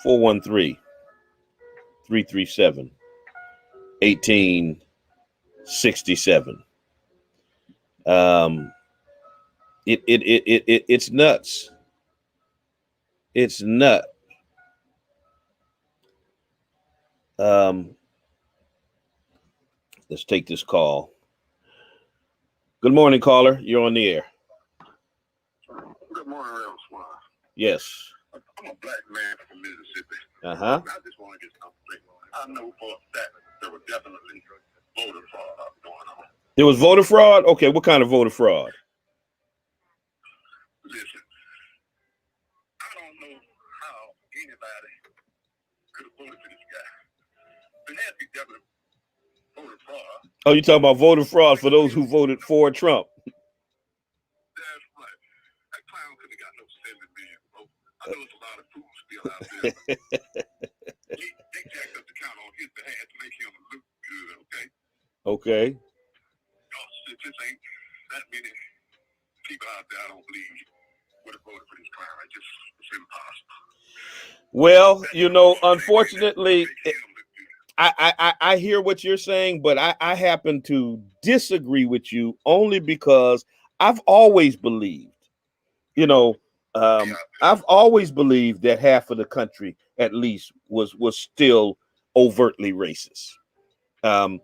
413 337 1867. It's nuts. It's nuts. Let's take this call. Good morning, caller. You're on the air. Good morning, Reverend Swan. Yes. I'm a black man from Mississippi. Uh-huh. I just want to get something straight. I know for a fact there was definitely voter fraud going on. There was voter fraud? Okay, what kind of voter fraud? Listen, I don't know how anybody could have voted for this guy. There had to be definitely voter fraud. Oh, you talking about voter fraud for those who voted for Trump? That's right. That clown could have got no 70 million votes. I know it's a lot of fools still out there. They jacked up the count on his behalf to make him look good, okay? Okay. It just ain't that many people out there, I don't believe, would have voted for this clown. It's impossible. Well, you know, unfortunately, I hear what you're saying, but I happen to disagree with you only because I've always believed, you know, I've always believed that half of the country, at least, was still overtly racist. And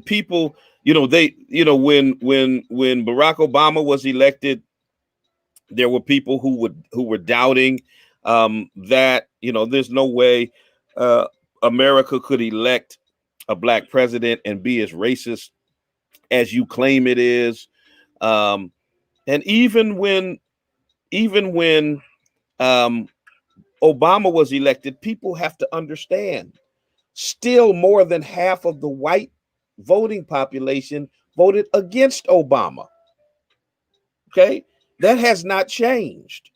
people, you know, when Barack Obama was elected, there were people who were doubting that, you know, there's no way America could elect a black president and be as racist as you claim it is. And even when Obama was elected, people have to understand, still more than half of the white voting population voted against Obama. Okay, that has not changed.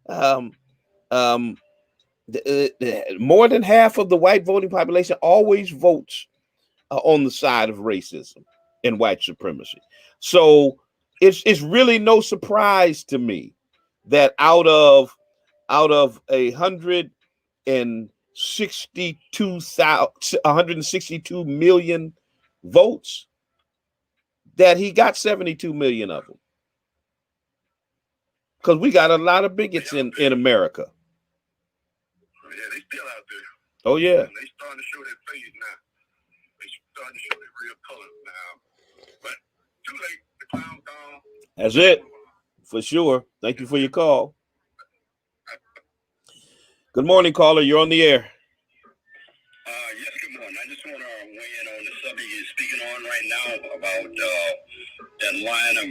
More than half of the white voting population always votes on the side of racism and white supremacy. So it's really no surprise to me that out of 162 million votes, that he got 72 million of them. Because we got a lot of bigots in America. Yeah, they still out there. Oh yeah. And they starting to show their face now. They starting to show their real colors now. But too late. The clown's gone. That's it. For sure. Thank you for your call. Good morning, caller. You're on the air. Yes, good morning. I just want to weigh in on the subject you're speaking on right now about that line of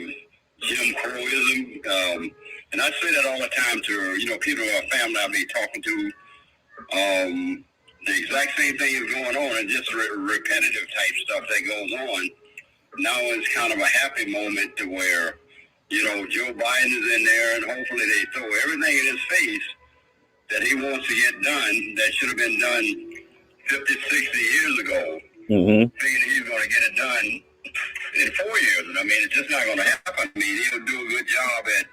Jim Crowism. And I say that all the time to, people in our family I be talking to. The exact same thing is going on, and just repetitive type stuff that goes on. Now it's kind of a happy moment to where, Joe Biden is in there, and hopefully they throw everything in his face that he wants to get done that should have been done 50, 60 years ago. Thinking he's going to get it done in 4 years. And I mean, it's just not going to happen. I mean, he'll do a good job at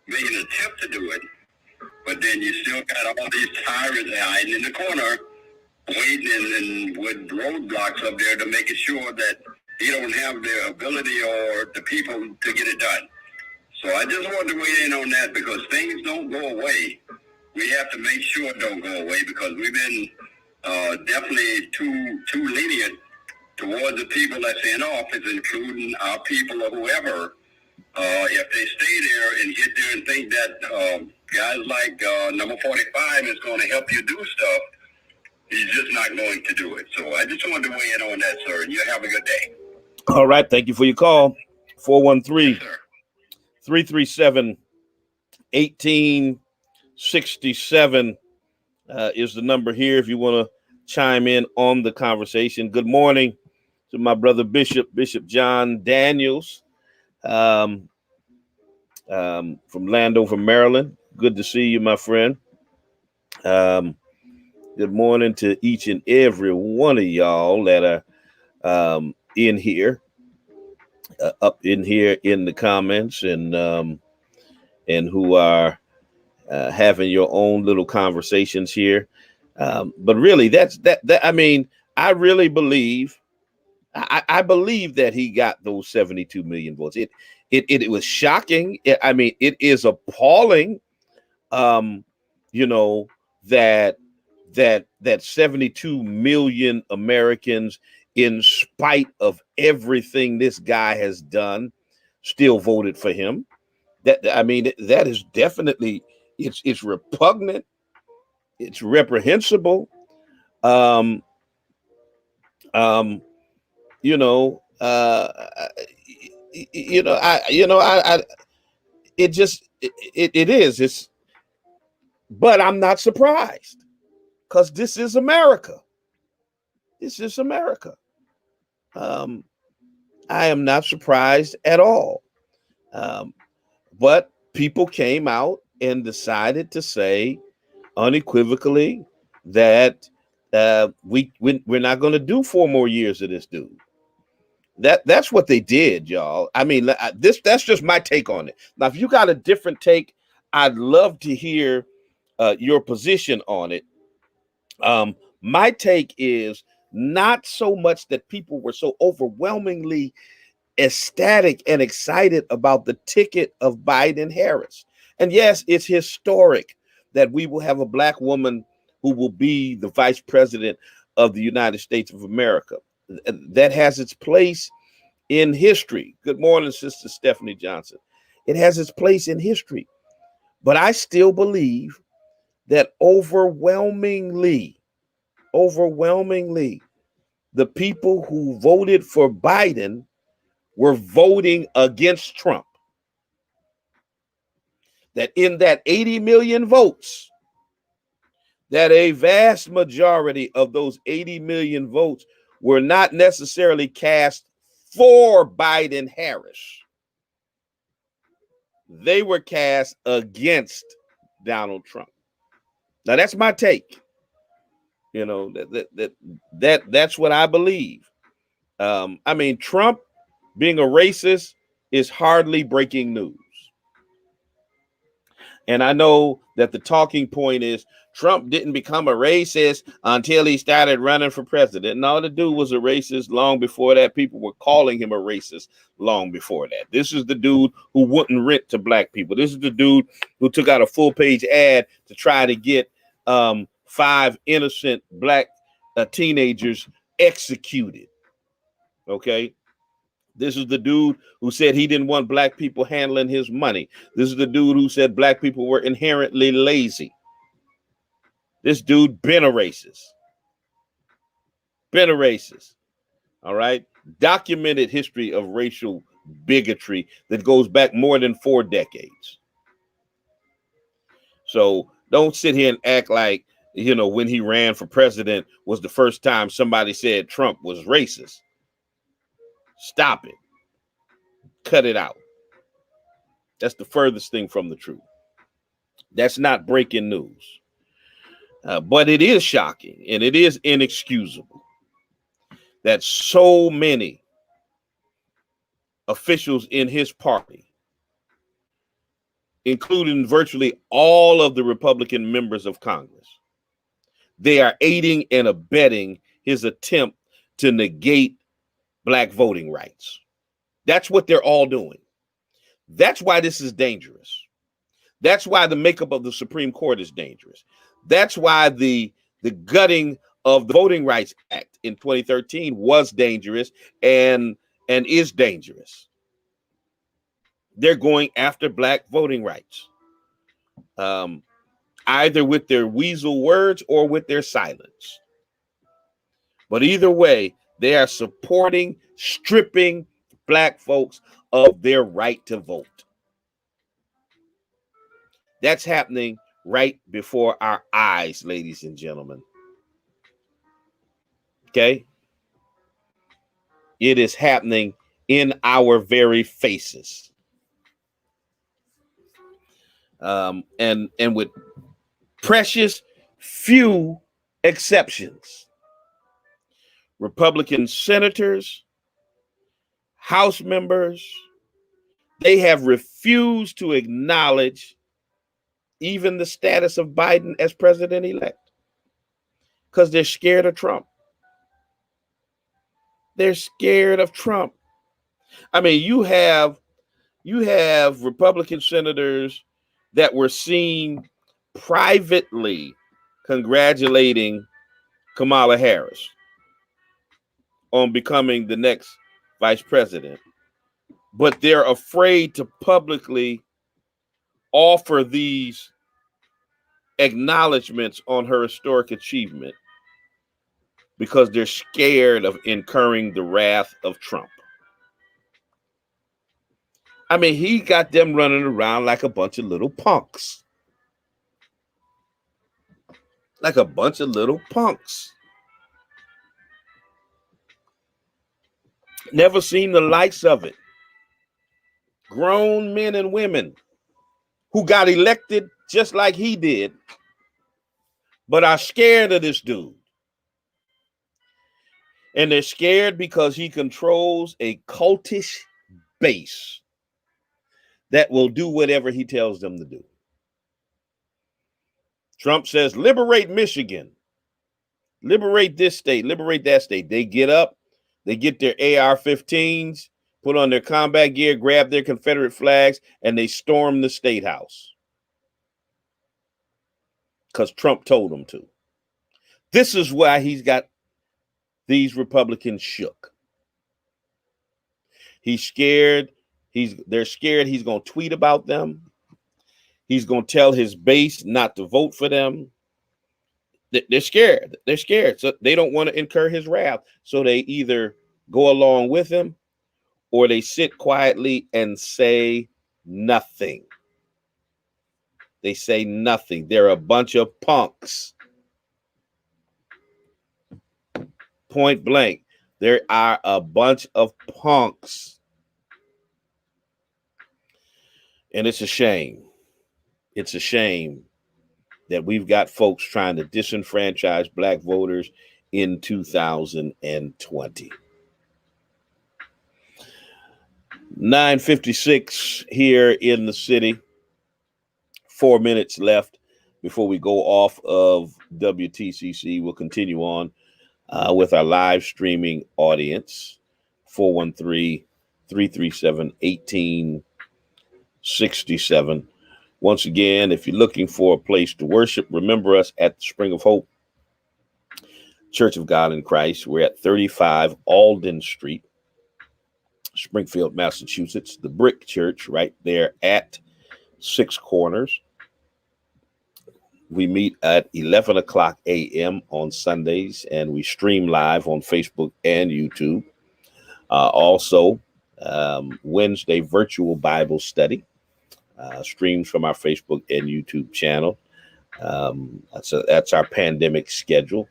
making an attempt to do it. But then you still got all these tyrants hiding in the corner, waiting and with roadblocks up there to make it sure that he don't have the ability or the people to get it done. So I just wanted to weigh in on that because things don't go away. We have to make sure it don't go away because we've been definitely too lenient towards the people that's in office, including our people or whoever. If they stay there and get there and think that guys like number 45 is going to help you do stuff, he's just not going to do it. So I just wanted to weigh in on that, sir, and you have a good day. All right. Thank you for your call. 413-337-1867 is the number here if you want to chime in on the conversation. Good morning to my brother Bishop John Daniels from Landover, Maryland. Good to see you, my friend. Good morning to each and every one of y'all that are in here, up in here in the comments, and who are having your own little conversations here. But really, that I mean, I really believe. I believe that he got those 72 million votes. It was shocking. I mean, it is appalling. That 72 million Americans, in spite of everything this guy has done, still voted for him. That is definitely it's repugnant. It's reprehensible. But I'm not surprised because this is America. This is America. I am not surprised at all. But people came out and decided to say unequivocally that we're not going to do 4 more years of this dude. That's what they did, y'all. I mean, that's just my take on it. Now, if you got a different take, I'd love to hear your position on it. My take is not so much that people were so overwhelmingly ecstatic and excited about the ticket of Biden Harris. And yes, it's historic that we will have a black woman who will be the vice president of the United States of America. That has its place in history. Good morning, Sister Stephanie Johnson. It has its place in history. But I still believe that overwhelmingly, the people who voted for Biden were voting against Trump. That in that 80 million votes, that a vast majority of those 80 million votes were not necessarily cast for Biden Harris. They were cast against Donald Trump. Now that's my take. You know, that's what I believe. I mean, Trump being a racist is hardly breaking news. And I know that the talking point is Trump didn't become a racist until he started running for president. No, the dude was a racist long before that. People were calling him a racist long before that. This is the dude who wouldn't rent to black people. This is the dude who took out a full-page ad to try to get 5 innocent black teenagers executed. Okay. This is the dude who said he didn't want black people handling his money. This is the dude who said black people were inherently lazy. This dude been a racist. Been a racist. All right. Documented history of racial bigotry that goes back more than 4 decades. So don't sit here and act like, you know, when he ran for president was the first time somebody said Trump was racist. Stop it. Cut it out. That's the furthest thing from the truth. That's not breaking news. But it is shocking and it is inexcusable that so many officials in his party, including virtually all of the Republican members of Congress, they are aiding and abetting his attempt to negate black voting rights. That's what they're all doing. That's why this is dangerous. That's why the makeup of the Supreme Court is dangerous. That's why the gutting of the Voting Rights Act in 2013 was dangerous and is dangerous. They're going after black voting rights, either with their weasel words or with their silence. But either way, they are supporting stripping black folks of their right to vote. That's happening right before our eyes, ladies and gentlemen. Okay? It is happening in our very faces. And with precious few exceptions, Republican senators, House members, they have refused to acknowledge even the status of Biden as president-elect because they're scared of Trump. They're scared of Trump. I mean, you have Republican senators that were seen privately congratulating Kamala Harris on becoming the next vice president, but they're afraid to publicly offer these acknowledgments on her historic achievement because they're scared of incurring the wrath of Trump. I mean, he got them running around like a bunch of little punks. Like a bunch of little punks. Never seen the likes of it. Grown men and women who got elected just like he did, but are scared of this dude. And they're scared because he controls a cultish base that will do whatever he tells them to do. Trump says, liberate Michigan, liberate this state, liberate that state. They get up, they get their AR-15s, put on their combat gear, grab their Confederate flags, and they storm the state house. Because Trump told them to. This is why he's got these Republicans shook. He's scared. They're scared he's going to tweet about them. He's going to tell his base not to vote for them. They're scared. They're scared. So they don't want to incur his wrath. So they either go along with him or they sit quietly and say nothing. They say nothing. They're a bunch of punks. Point blank. There are a bunch of punks. And it's a shame. It's a shame that we've got folks trying to disenfranchise black voters in 2020. 9:56 here in the city. 4 minutes left before we go off of WTCC. We'll continue on with our live streaming audience, 413-337-1867. Once again, if you're looking for a place to worship, remember us at the Spring of Hope Church of God in Christ. We're at 35 Alden Street, Springfield, Massachusetts. The Brick Church right there at Six Corners. We meet at 11 o'clock a.m. on Sundays, and we stream live on Facebook and YouTube. Also, Wednesday virtual Bible study streams from our Facebook and YouTube channel. That's our pandemic schedule.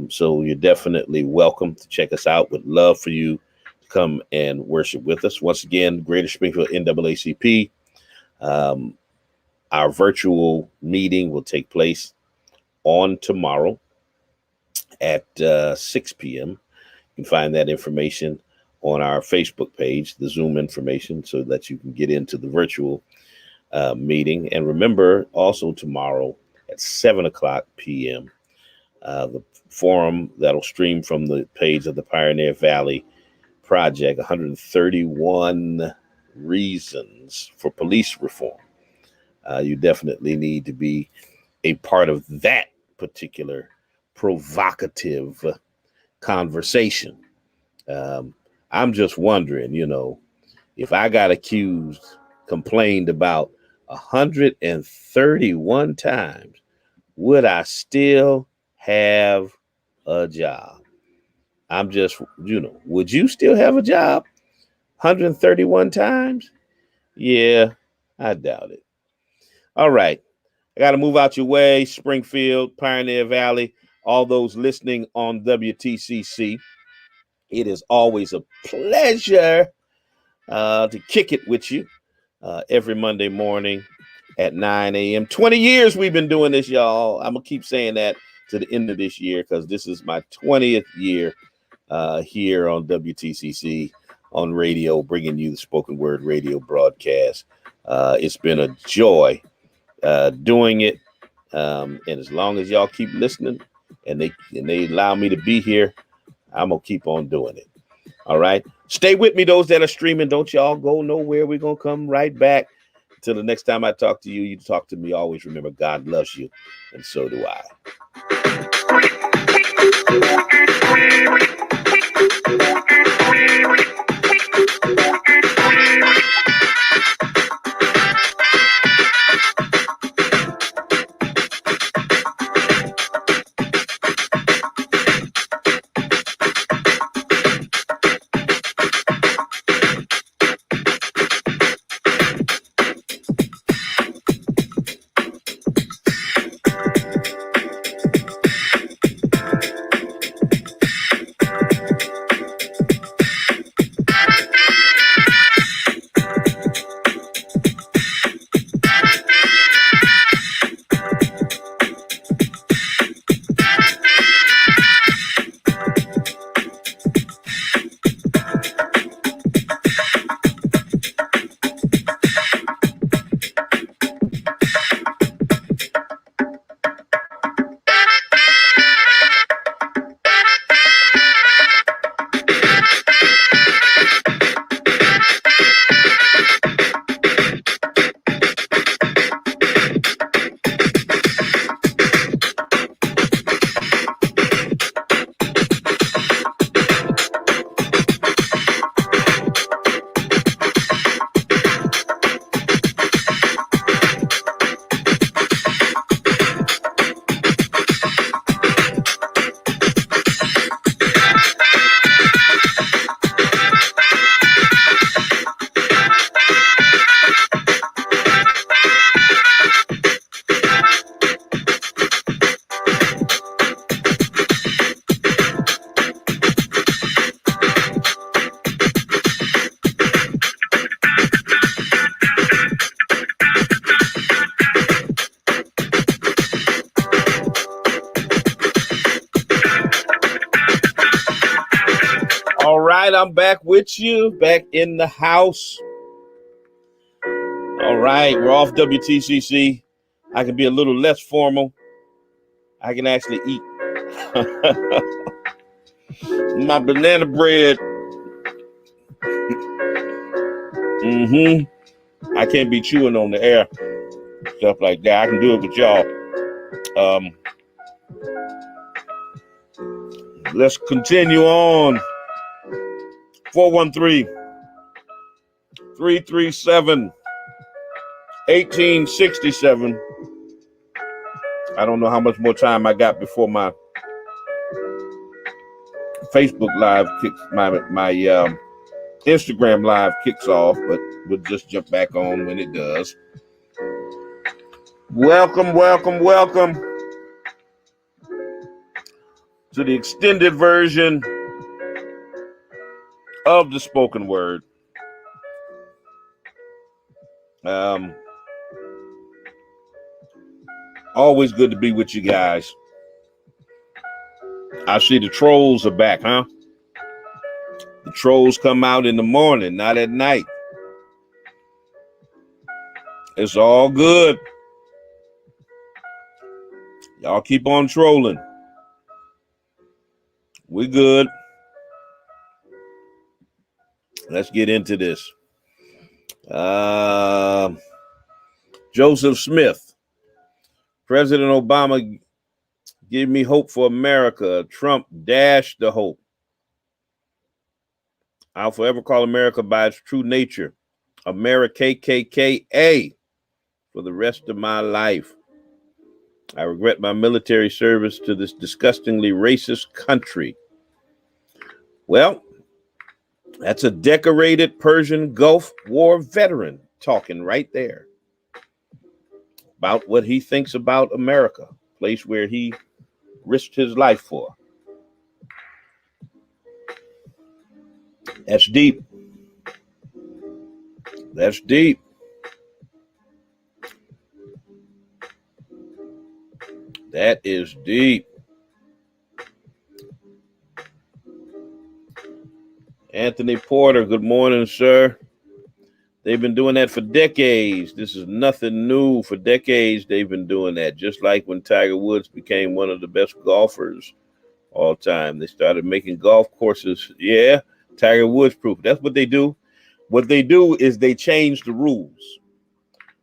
So you're definitely welcome to check us out. Would love for you to come and worship with us. Once again, Greater Springfield NAACP. Our virtual meeting will take place on tomorrow at 6 p.m. You can find that information on our Facebook page, the Zoom information, so that you can get into the virtual meeting. And remember, also tomorrow at 7 o'clock p.m., the forum that'll stream from the page of the Pioneer Valley Project, 131 Reasons for Police Reform. You definitely need to be a part of that particular provocative conversation. I'm just wondering, if I got complained about 131 times, would I still have a job? I'm just, would you still have a job 131 times? Yeah, I doubt it. All right. I got to move out your way. Springfield, Pioneer Valley, all those listening on WTCC. It is always a pleasure to kick it with you every Monday morning at 9 a.m. 20 years we've been doing this, y'all. I'm going to keep saying that to the end of this year because this is my 20th year here on WTCC on radio, bringing you the spoken word radio broadcast. It's been a joy doing it. And as long as y'all keep listening and they allow me to be here, I'm going to keep on doing it. All right. Stay with me, those that are streaming. Don't y'all go nowhere. We're going to come right back. Till the next time I talk to you, you talk to me. Always remember God loves you. And so do I. right, I'm back with you, back in the house. All right, we're off WTCC. I can be a little less formal. I can actually eat my banana bread. I can't be chewing on the air, stuff like that. I can do it with y'all. Let's continue on. 413-337-1867. I don't know how much more time I got before my Facebook Live kicks, my Instagram Live kicks off, but we'll just jump back on when it does. Welcome to the extended version of the spoken word. Always good to be with you guys. I see the trolls are back, huh? The trolls come out in the morning, not at night. It's all good. Y'all keep on trolling. We good. Let's get into this. Joseph Smith. President Obama gave me hope for America. Trump dashed the hope. I'll forever call America by its true nature. America, KKKA, for the rest of my life. I regret my military service to this disgustingly racist country. Well, that's a decorated Persian Gulf War veteran talking right there about what he thinks about America, a place where he risked his life for. That's deep. That's deep. That is deep. Anthony Porter, good morning, sir. They've been doing that for decades. This is nothing new. For decades, they've been doing that. Just like when Tiger Woods became one of the best golfers all time. They started making golf courses. Yeah, Tiger Woods proof. That's what they do. What they do is they change the rules.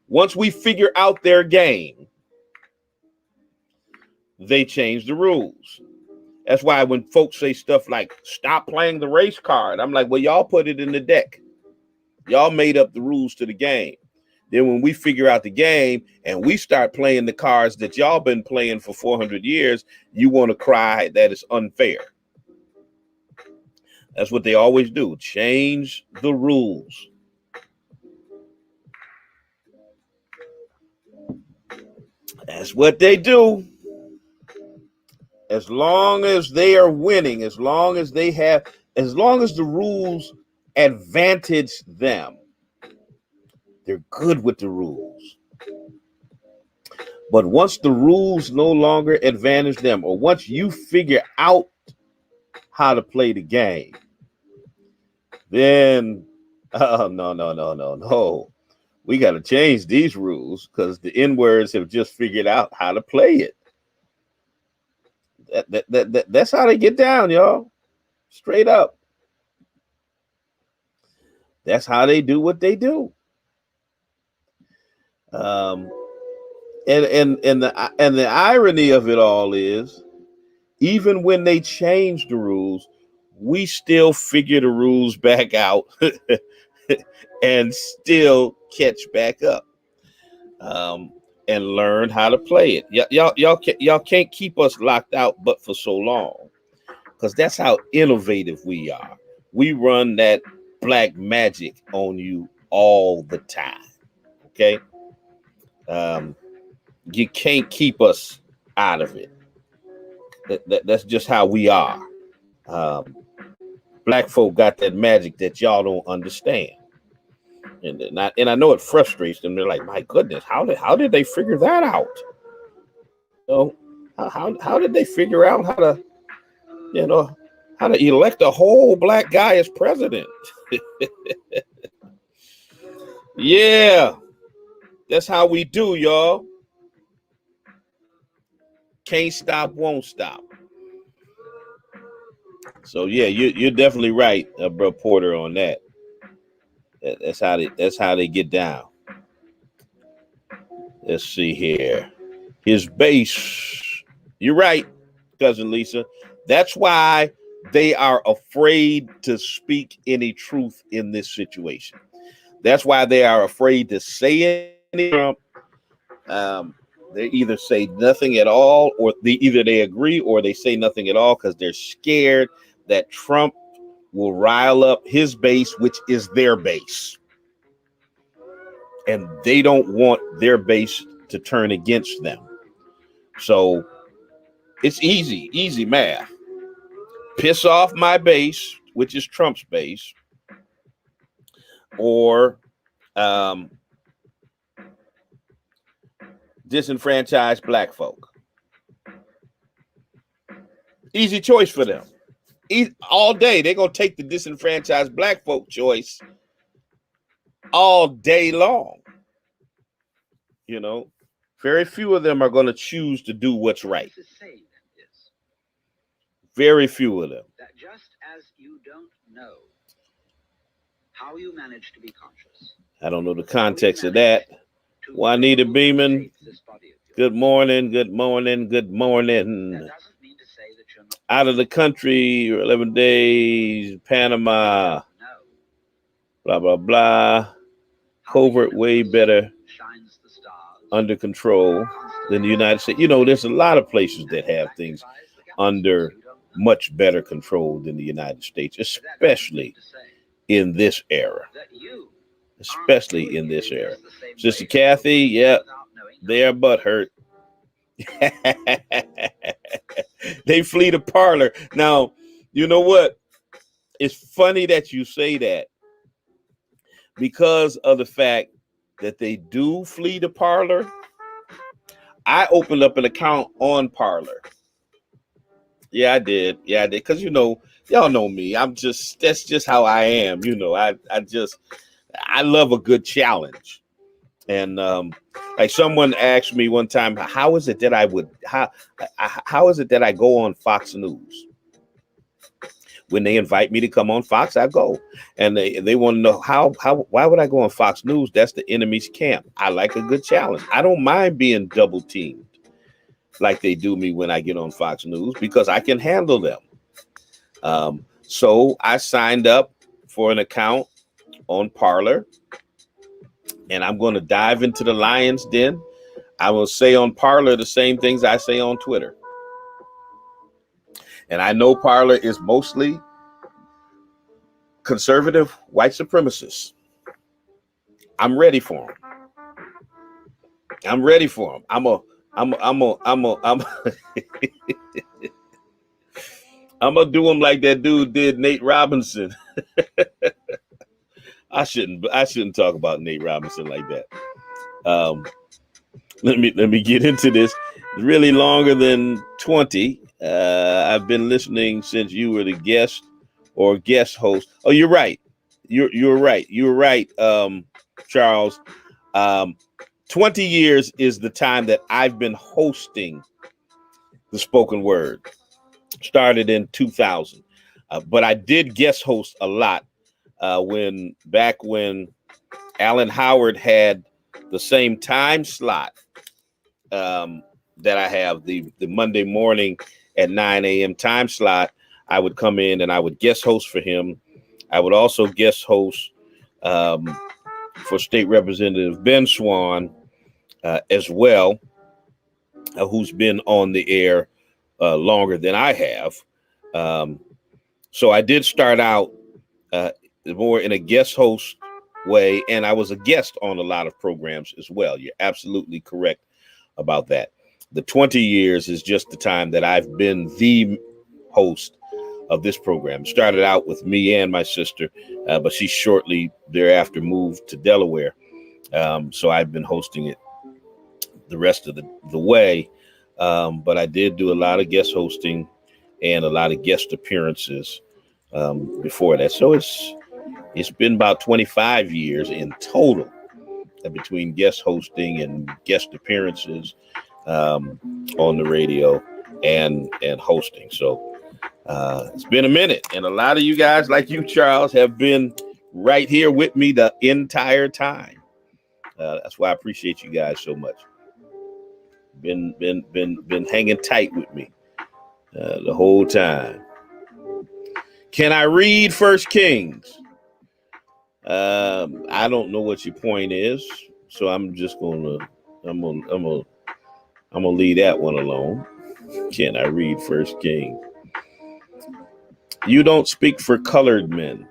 Once we figure out their game, they change the rules. That's why when folks say stuff like, stop playing the race card, I'm like, well, y'all put it in the deck. Y'all made up the rules to the game. Then when we figure out the game and we start playing the cards that y'all been playing for 400 years, you want to cry that it's unfair. That's what they always do. Change the rules. That's what they do. As long as they are winning, as long as the rules advantage them, they're good with the rules. But once the rules no longer advantage them, or once you figure out how to play the game, then, no. We got to change these rules because the N-words have just figured out how to play it. That's how they get down, y'all. Straight up. That's how they do what they do. And the irony of it all is, even when they change the rules, we still figure the rules back out and still catch back up. And learn how to play it. Y'all can't keep us locked out but for so long, because that's how innovative we are. We run that black magic on you all the time. Okay, you can't keep us out of it. That's just how we are. Black folk got that magic that y'all don't understand. And I know it frustrates them. They're like, my goodness, how did they figure that out? How did they figure out how to, How to elect a whole black guy as president. Yeah, that's how we do, y'all. Can't stop, won't stop. So yeah, you're definitely right, bro Porter, on that. That's how they get down. Let's see here. His base. You're right, cousin Lisa. That's why they are afraid to speak any truth in this situation. That's why they are afraid to say any Trump. They either say nothing at all, or either they agree or they say nothing at all because they're scared that Trump will rile up his base, which is their base. And they don't want their base to turn against them. So it's easy math. Piss off my base, which is Trump's base, or disenfranchise black folk. Easy choice for them. All day, they're going to take the disenfranchised black folk choice all day long. You know, very few of them are going to choose to do what's right. Very few of them. That just as you don't know how you manage to be conscious. I don't know the context of that. Juanita Beeman, good morning, good morning, good morning. Out of the country, 11 days, Panama, blah, blah, blah. Covert way better under control than the United States. You know, there's a lot of places that have things under much better control than the United States, especially in this era. Especially in this era. Sister Kathy, yeah, they are butthurt. They flee the parlor. Now, you know what? It's funny that you say that because of the fact that they do flee the parlor. I opened up an account on Parler. Yeah, I did. Because, you know, y'all know me. That's just how I am. You know, I love a good challenge. And like someone asked me one time, how is it that I go on Fox News? When they invite me to come on Fox, I go. And they want to know why would I go on Fox News? That's the enemy's camp. I like a good challenge. I don't mind being double teamed like they do me when I get on Fox News because I can handle them. So I signed up for an account on Parler, and I'm going to dive into the lion's den. I will say on Parler the same things I say on Twitter. And I know Parler is mostly conservative white supremacists. I'm ready for them. I'm gonna do them like that dude did Nate Robinson. I shouldn't talk about Nate Robinson like that. Let me get into this. It's really longer than 20. I've been listening since you were the guest or guest host. Oh, you're right. You're right. You're right, Charles. 20 years is the time that I've been hosting the spoken word. Started in 2000. But I did guest host a lot when Alan Howard had the same time slot that I have, the Monday morning at 9 a.m. time slot. I would come in and I would guest host for him. I would also guest host for State Representative Ben Swan as well, who's been on the air longer than I have. So I did start out more in a guest host way, and I was a guest on a lot of programs as well. You're absolutely correct about that. The 20 years is just the time that I've been the host of this program. It started out with me and my sister, but she shortly thereafter moved to Delaware. So I've been hosting it the rest of the way. But I did do a lot of guest hosting and a lot of guest appearances before that. So it's been about 25 years in total between guest hosting and guest appearances on the radio and hosting. So it's been a minute, and a lot of you guys, like you, Charles, have been right here with me the entire time. That's why I appreciate you guys so much. Been hanging tight with me the whole time. Can I read First Kings? I don't know what your point is, so I'm gonna leave that one alone. Can I read First Kings? You don't speak for colored men.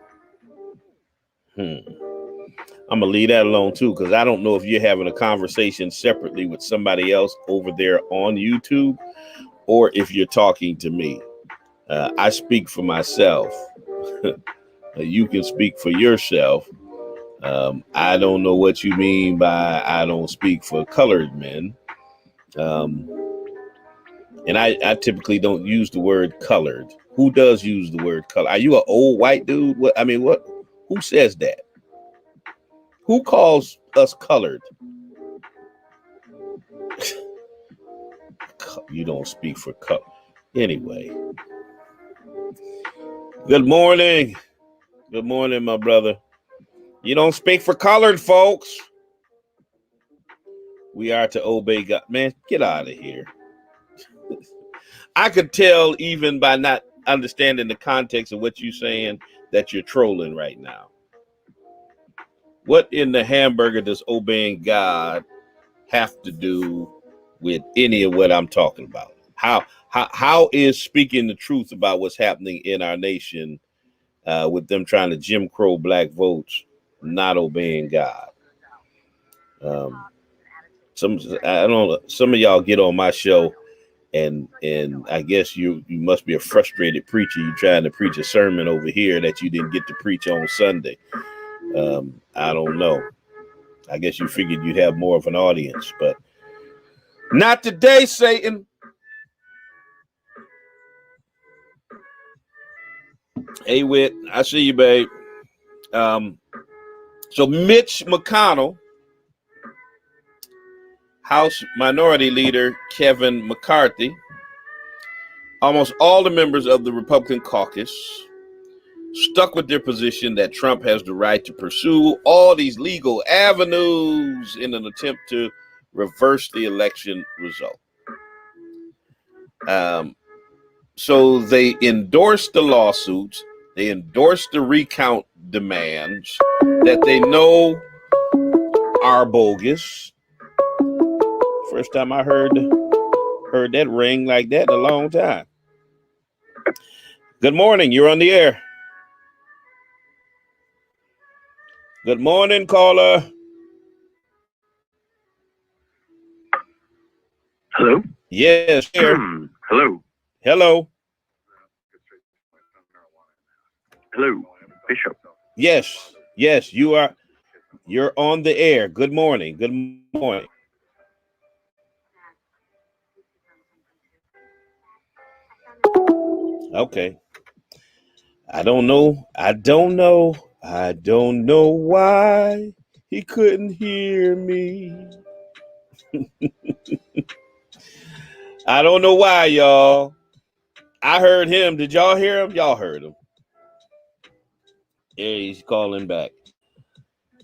I'm gonna leave that alone too, because I don't know if you're having a conversation separately with somebody else over there on YouTube, or if you're talking to me. I speak for myself. You can speak for yourself. I don't know what you mean by I don't speak for colored men. And I typically don't use the word colored. Who does use the word color? Are you an old white dude? What? Who says that? Who calls us colored? You don't speak for color. Anyway. Good morning. Good morning, my brother. You don't speak for colored folks. We are to obey God. Man, get out of here. I could tell even by not understanding the context of what you're saying that you're trolling right now. What in the hamburger does obeying God have to do with any of what I'm talking about? How is speaking the truth about what's happening in our nation with them trying to Jim Crow black votes not obeying God? Some of y'all get on my show and I guess you must be a frustrated preacher. You're trying to preach a sermon over here that you didn't get to preach on Sunday. I don't know. I guess you figured you'd have more of an audience, but not today, Satan. Hey, Whit, I see you, babe. So Mitch McConnell, House Minority Leader Kevin McCarthy, almost all the members of the Republican caucus stuck with their position that Trump has the right to pursue all these legal avenues in an attempt to reverse the election result. So they endorsed the lawsuits. They endorsed the recount demands that they know are bogus. First time I heard that ring like that in a long time. Good morning. You're on the air. Good morning, caller. Hello? Yes, here. Hello? Hello. Hello, Bishop. Yes, you are. You're on the air. Good morning. Good morning. Okay. I don't know why he couldn't hear me. I don't know why, y'all. I heard him. Did y'all hear him? Y'all heard him. Yeah, he's calling back.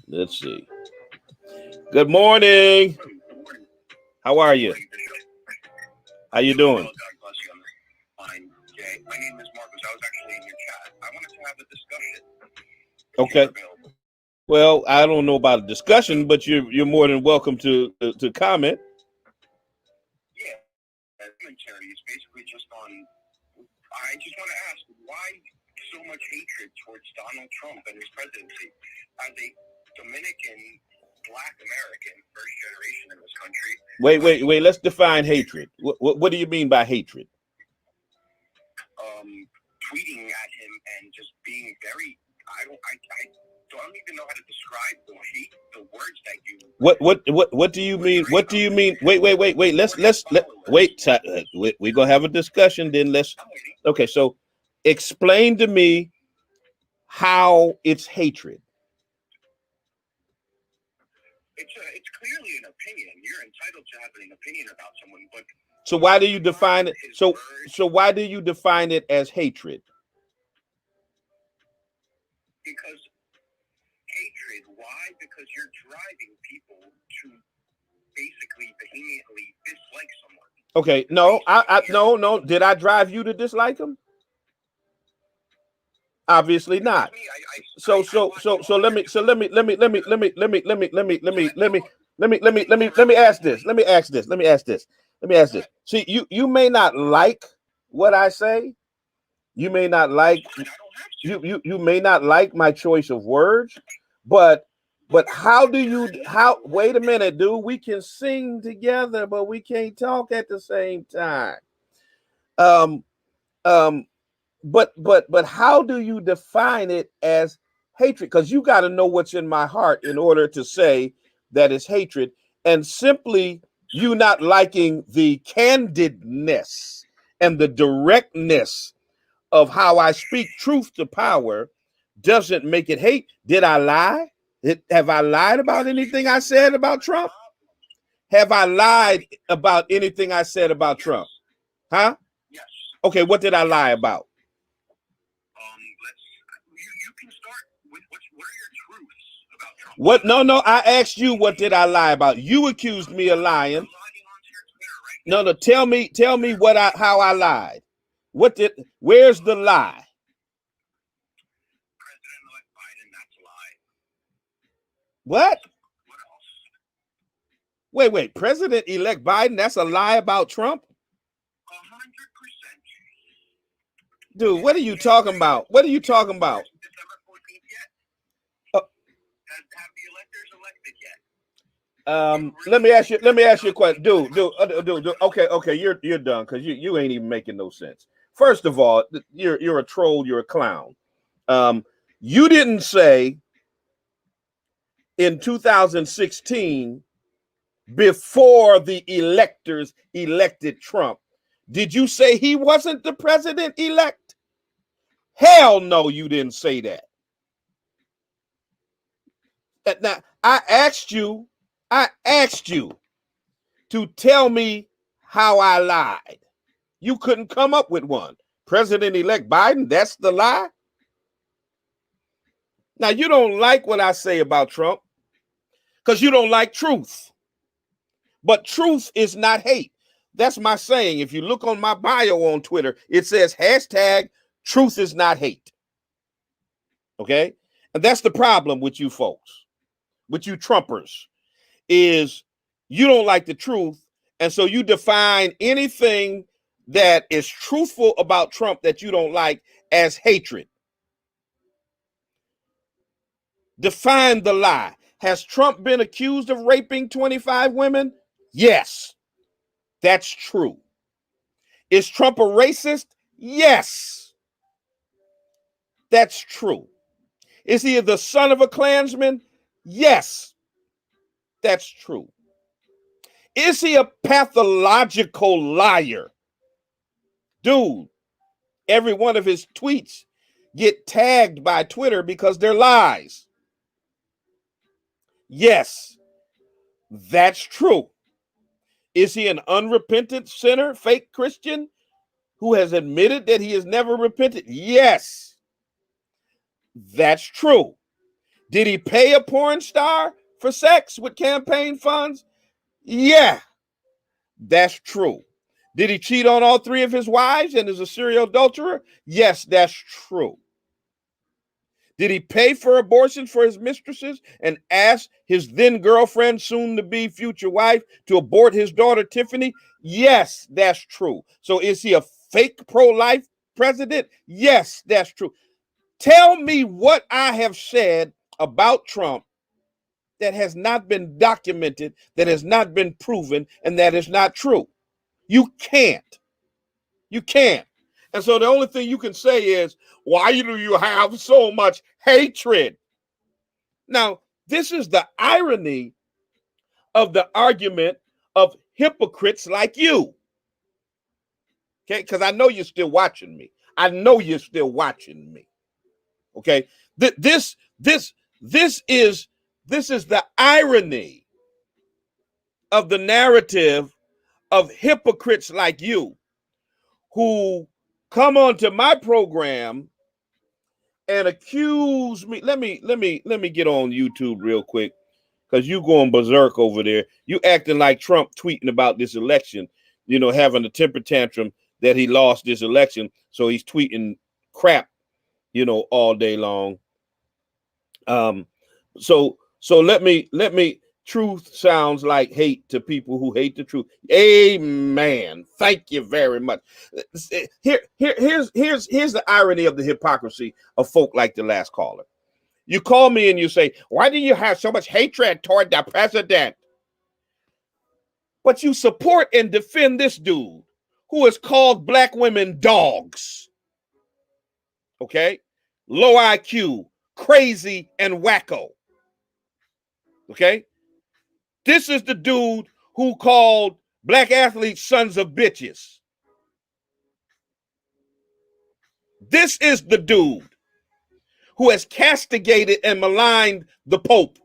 Let's see. Good morning. How are you? How you doing? My name is Marcus. I was actually in your chat. I wanted to have a discussion. Okay. Well, I don't know about a discussion, but you're more than welcome to comment. Yeah, commentary is basically just on. I just want to ask why so much hatred towards Donald Trump and his presidency. As a Dominican Black American, first generation in this country. Wait. Let's define hatred. What do you mean by hatred? Tweeting at him and just being very. I So I don't even know how to describe the hate, the words that you. What do you mean? What do you mean? Wait. We're gonna have a discussion. Then let's. Okay, so explain to me how it's hatred. It's clearly an opinion. You're entitled to have an opinion about someone, but so why do you define it? So why do you define it as hatred? Because hatred. Why? Because you're driving people to basically vehemently dislike someone. Okay, no, no. Did I drive you to dislike him? Obviously not. So let me ask this. Let me ask this. See, you may not like what I say. You may not like you may not like my choice of words, but how wait a minute, dude, we can sing together, but we can't talk at the same time. But how do you define it as hatred? Because you got to know what's in my heart in order to say that it's hatred. And simply you not liking the candidness and the directness of how I speak truth to power doesn't make it hate. Did I lie? Have I lied about anything I said about Trump? Have I lied about anything I said about Trump? Huh? Yes. Okay, what did I lie about? You can start with what are your truths about Trump? What? No. I asked you, what did I lie about? You accused me of lying. No. Tell me how I lied. Where's the lie? President-elect Biden, that's a lie. What? What else? Wait. President-elect Biden, that's a lie about Trump? 100%. Dude, what are you talking about? What are you talking about? December 14th yet? Have the electors elected yet? Let me ask you a question. Dude. Okay, you're done because you ain't even making no sense. First of all, you're a troll, you're a clown. You didn't say in 2016, before the electors elected Trump, did you say he wasn't the president-elect? Hell no, you didn't say that. Now, I asked you to tell me how I lied. You couldn't come up with one. President-elect Biden, that's the lie? Now, you don't like what I say about Trump because you don't like truth. But truth is not hate. That's my saying. If you look on my bio on Twitter, it says #truth is not hate. Okay? And that's the problem with you folks, with you Trumpers, is you don't like the truth. And so you define anything that is truthful about Trump that you don't like as hatred. Define the lie. Has Trump been accused of raping 25 women? Yes, that's true. Is Trump a racist? Yes, that's true. Is he the son of a Klansman? Yes, that's true. Is he a pathological liar? Dude, every one of his tweets get tagged by Twitter because they're lies. Yes, that's true. Is he an unrepentant sinner, fake Christian, who has admitted that he has never repented? Yes, that's true. Did he pay a porn star for sex with campaign funds? Yeah, that's true. Did he cheat on all 3 of his wives and is a serial adulterer? Yes, that's true. Did he pay for abortions for his mistresses and ask his then girlfriend, soon to be future wife, to abort his daughter Tiffany? Yes, that's true. So is he a fake pro-life president? Yes, that's true. Tell me what I have said about Trump that has not been documented, that has not been proven, and that is not true. You can't. You can't. And so the only thing you can say is, why do you have so much hatred? Now, this is the irony of the argument of hypocrites like you. Okay, because I know you're still watching me. I know you're still watching me. Okay, this is the irony of the narrative of hypocrites like you who come onto my program and accuse me. Let me get on YouTube real quick, because you going berserk over there. You acting like Trump tweeting about this election, having a temper tantrum that he lost this election. So he's tweeting crap, all day long. So let me truth sounds like hate to people who hate the truth. Amen. Thank you very much. Here's the irony of the hypocrisy of folk like the last caller. You call me and you say, why do you have so much hatred toward the president? But you support and defend this dude who has called black women dogs. Okay? Low IQ, crazy, and wacko. Okay? This is the dude who called black athletes sons of bitches. This is the dude who has castigated and maligned the Pope.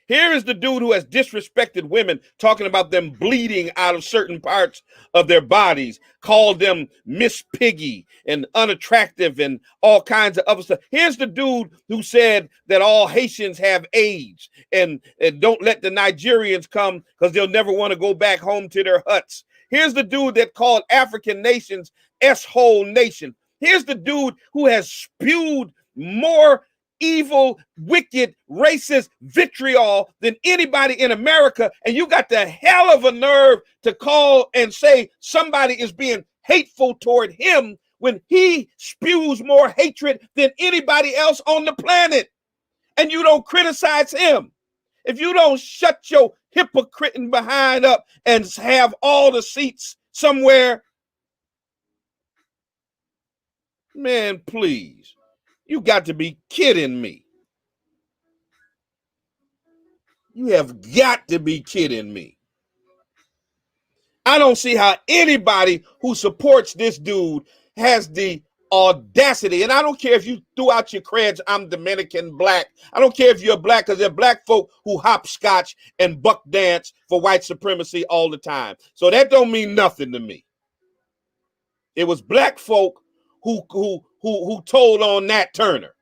Here is the dude who has disrespected women, talking about them bleeding out of certain parts of their bodies, called them Miss Piggy and unattractive and all kinds of other stuff. Here's the dude who said that all Haitians have AIDS and don't let the Nigerians come because they'll never want to go back home to their huts. Here's the dude that called African nations S-hole nation. Here's the dude who has spewed more evil, wicked, racist vitriol than anybody in America, and you got the hell of a nerve to call and say somebody is being hateful toward him when he spews more hatred than anybody else on the planet, and you don't criticize him. If you don't shut your hypocrite behind up and have all the seats somewhere, man, please, you got to be kidding me. You have got to be kidding me. I don't see how anybody who supports this dude has the audacity. And I don't care if you threw out your creds, I'm Dominican black. I don't care if you're black, because there are black folk who hopscotch and buck dance for white supremacy all the time. So that don't mean nothing to me. It was black folk who told on Nat Turner.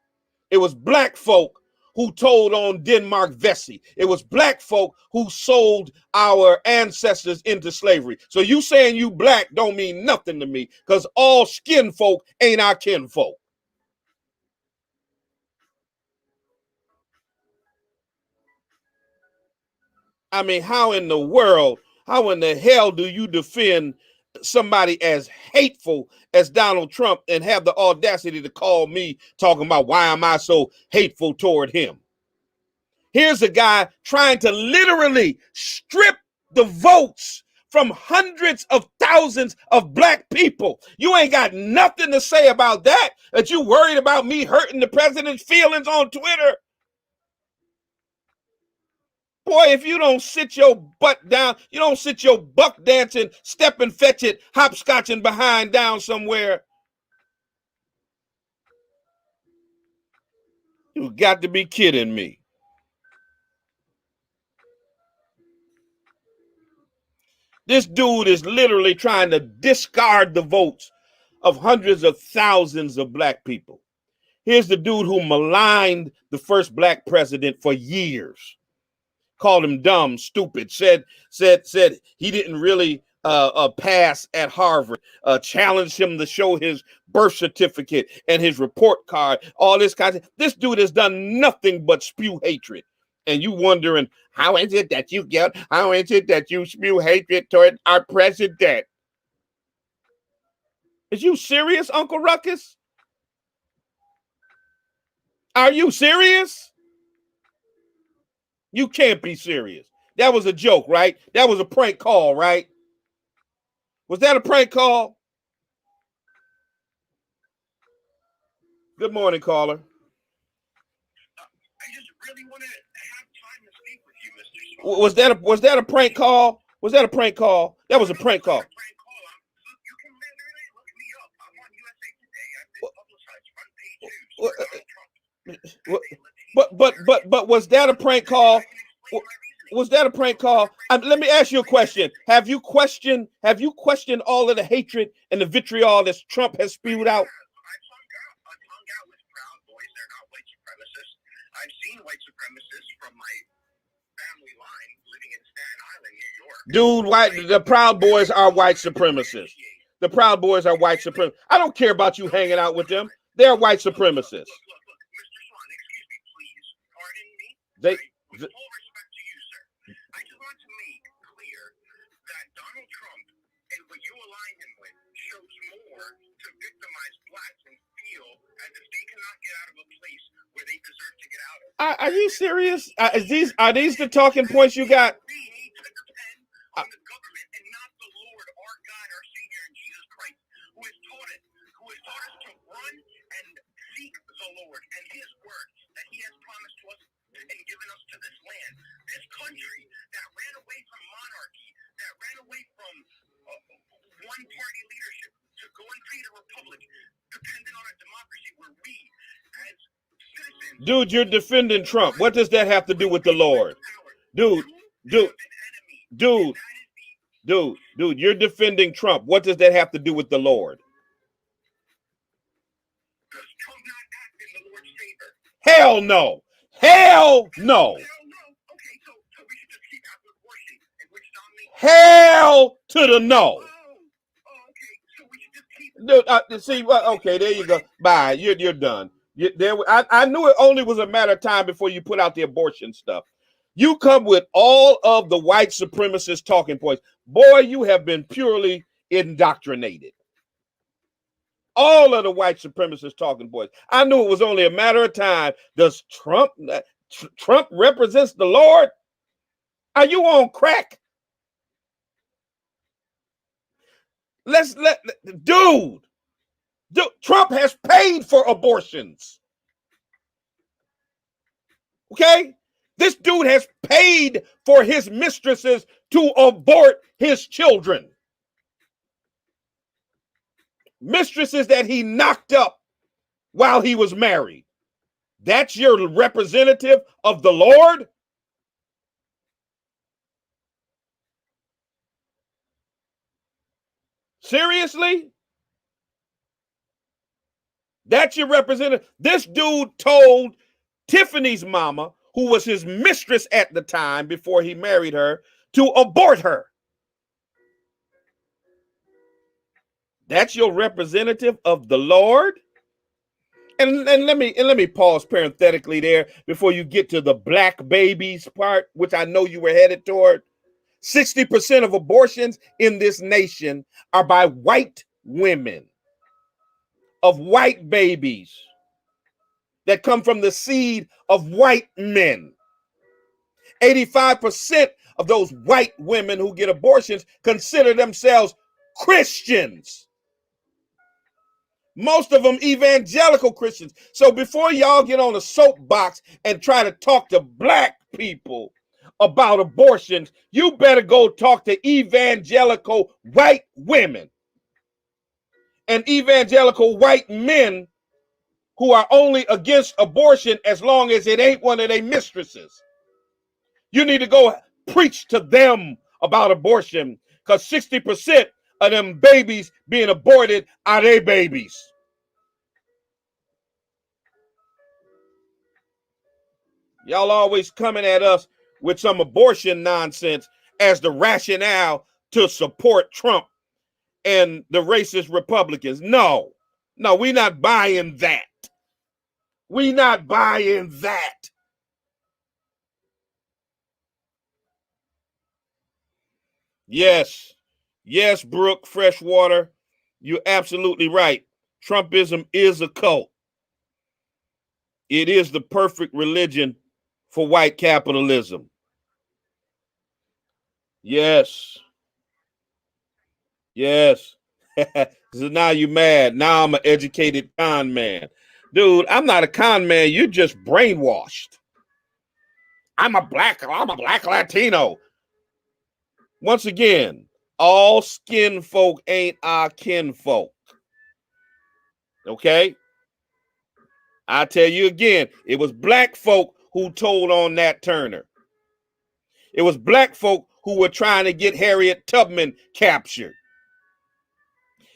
It was black folk who told on Denmark Vesey. It was black folk who sold our ancestors into slavery. So you saying you black don't mean nothing to me, because all skin folk ain't our kin folk. I mean, how in the hell do you defend somebody as hateful as Donald Trump and have the audacity to call me talking about why am I so hateful toward him? Here's a guy trying to literally strip the votes from hundreds of thousands of black people. You ain't got nothing to say about that you worried about me hurting the president's feelings on Twitter. Boy, if you don't sit your butt down, you don't sit your buck dancing, step and fetch it, hopscotching behind down somewhere. You got to be kidding me. This dude is literally trying to discard the votes of hundreds of thousands of black people. Here's the dude who maligned the first black president for years, called him dumb, stupid, said he didn't really pass at Harvard, challenged him to show his birth certificate and his report card, all this kind of. This dude has done nothing but spew hatred. And you wondering, how is it that you spew hatred toward our president? Is you serious, Uncle Ruckus? Are you serious? You can't be serious. That was a joke, right? That was a prank call, right? Was that a prank call? Good morning, caller. Was that a prank call? Was that a prank call? That was a prank call. You can literally look me up. I'm on USA Today. I've been publicized front page news. But was that a prank call? Was that a prank call? Let me ask you a question. Have you questioned all of the hatred and the vitriol that Trump has spewed out? I've hung out with Proud Boys. They're not white supremacists. I've seen white supremacists from my family line living in Staten Island, New York. Dude, the Proud Boys are white supremacists. The Proud Boys are white supremacists. I don't care about you hanging out with them. They're white supremacists. Look, Mr. Swan, excuse me, please. Pardon me. With full respect to you, sir. I just want to make clear that Donald Trump and what you align him with shows more to victimize blacks and feel as if they cannot get out of a place where they deserve to get out of. Are you serious? Are these the talking points you got? We need to depend on the government and not the Lord, our God, our Savior, and Jesus Christ, who has taught us to run and seek the Lord and His word that He has promised to us and given us to this land. This country that ran away from monarchy, that ran away from one-party leadership to go and create a republic dependent on a democracy where we, as citizens... Dude, you're defending Trump. What does that have to do with the Lord? Dude, you're defending Trump. What does that have to do with the Lord? Does Trump not act in the Lord's favor? Hell no. Hell no. Okay, so we should just keep after abortion, in which dominates... Hell to the no. Okay, so we should just keep... Dude, okay, there you go. Bye. You're done. I knew it only was a matter of time before you put out the abortion stuff. You come with all of the white supremacist talking points. Boy, you have been purely indoctrinated. All of the white supremacist talking points. I knew it was only a matter of time. Does Trump represents the Lord? Are you on crack? Dude, Trump has paid for abortions. Okay? This dude has paid for his mistresses to abort his children. Mistresses that he knocked up while he was married. That's your representative of the Lord? Seriously? That's your representative? This dude told Tiffany's mama, who was his mistress at the time before he married her, to abort her. That's your representative of the Lord? And let me pause parenthetically there before you get to the black babies part, which I know you were headed toward. 60% of abortions in this nation are by white women, of white babies that come from the seed of white men. 85% of those white women who get abortions consider themselves Christians. Most of them evangelical Christians. So before y'all get on a soapbox and try to talk to black people about abortions, you better go talk to evangelical white women and evangelical white men who are only against abortion as long as it ain't one of their mistresses. You need to go preach to them about abortion, because 60% of them babies being aborted are their babies. Y'all always coming at us with some abortion nonsense as the rationale to support Trump and the racist Republicans. No, we're not buying that. We're not buying that. Yes, Brooke Freshwater, you're absolutely right. Trumpism is a cult. It is the perfect religion for white capitalism. Yes. So now you're mad. Now I'm an educated con man. Dude, I'm not a con man. You're just brainwashed. I'm a black Latino. Once again, all skin folk ain't our kin folk. Okay? I tell you again, it was black folk who told on Nat Turner. It was black folk who were trying to get Harriet Tubman captured.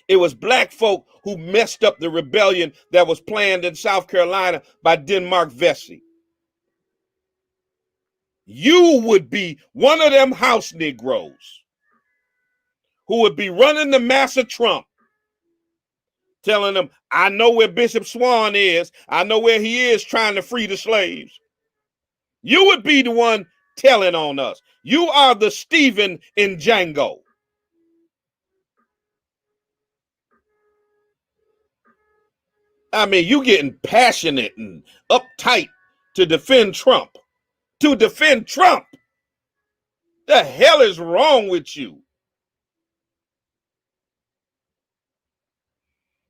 It was black folk who messed up the rebellion that was planned in South Carolina by Denmark Vesey. You would be one of them house Negroes who would be running the Massa Trump, telling them, I know where Bishop Swan is. I know where he is trying to free the slaves. You would be the one telling on us. You are the Stephen in Django. I mean, you getting passionate and uptight to defend Trump. To defend Trump. The hell is wrong with you?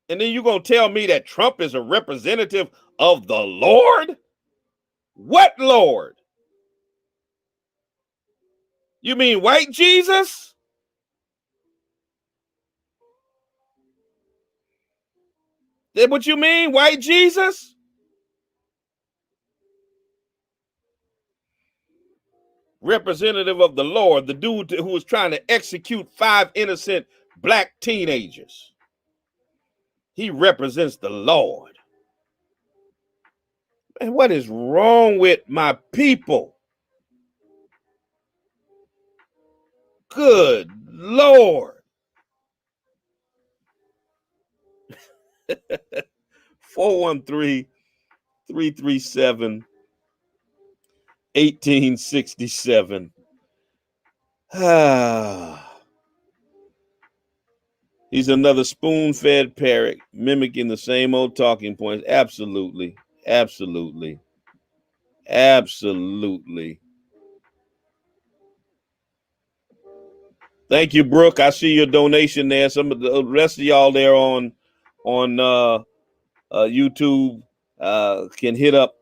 And then you're going to tell me that Trump is a representative of the Lord? What Lord? You mean white Jesus? That what you mean, white Jesus? Representative of the Lord, the dude who was trying to execute 5 innocent black teenagers. He represents the Lord. And what is wrong with my people? Good Lord. 413-337-1867. He's another spoon-fed parrot mimicking the same old talking points. Absolutely. Absolutely. Absolutely. Thank you, Brooke. I see your donation there. Some of the rest of y'all there on YouTube can hit up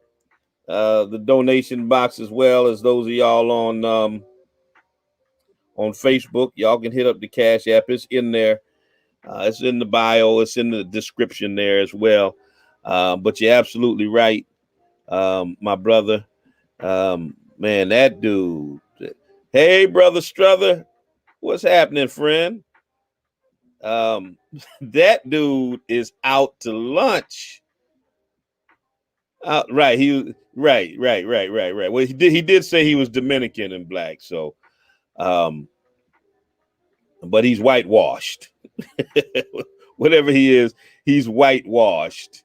the donation box as well as those of y'all on Facebook. Y'all can hit up the Cash App. It's in there. It's in the bio. It's in the description there as well. But you're absolutely right, my brother. Man, that dude. Hey, brother Struther. What's happening, friend? That dude is out to lunch. Right. Right. Well, he did say he was Dominican and black. So, but he's whitewashed. Whatever he is, he's whitewashed.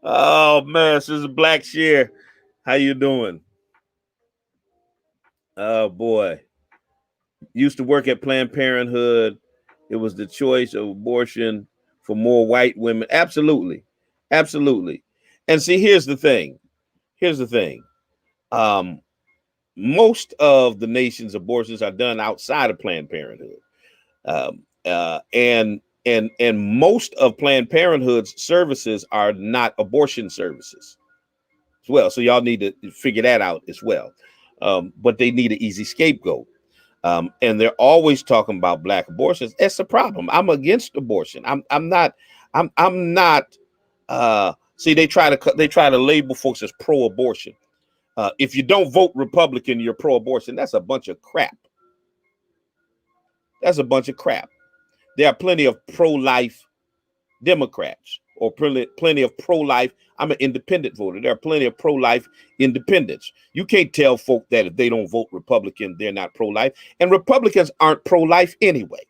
Oh man, this is Black Shear. How you doing? Oh boy. Used to work at Planned Parenthood. It was the choice of abortion for more white women. Absolutely. Absolutely. And see, here's the thing. Most of the nation's abortions are done outside of Planned Parenthood. And most of Planned Parenthood's services are not abortion services as well. So y'all need to figure that out as well. But they need an easy scapegoat. And they're always talking about black abortions. That's a problem. I'm against abortion. I'm not. See, they try to label folks as pro-abortion. If you don't vote Republican, you're pro-abortion. That's a bunch of crap. There are plenty of pro-life Democrats or plenty of pro-life. I'm an independent voter. There are plenty of pro-life independents. You can't tell folk that if they don't vote Republican, they're not pro-life. And Republicans aren't pro-life anyway.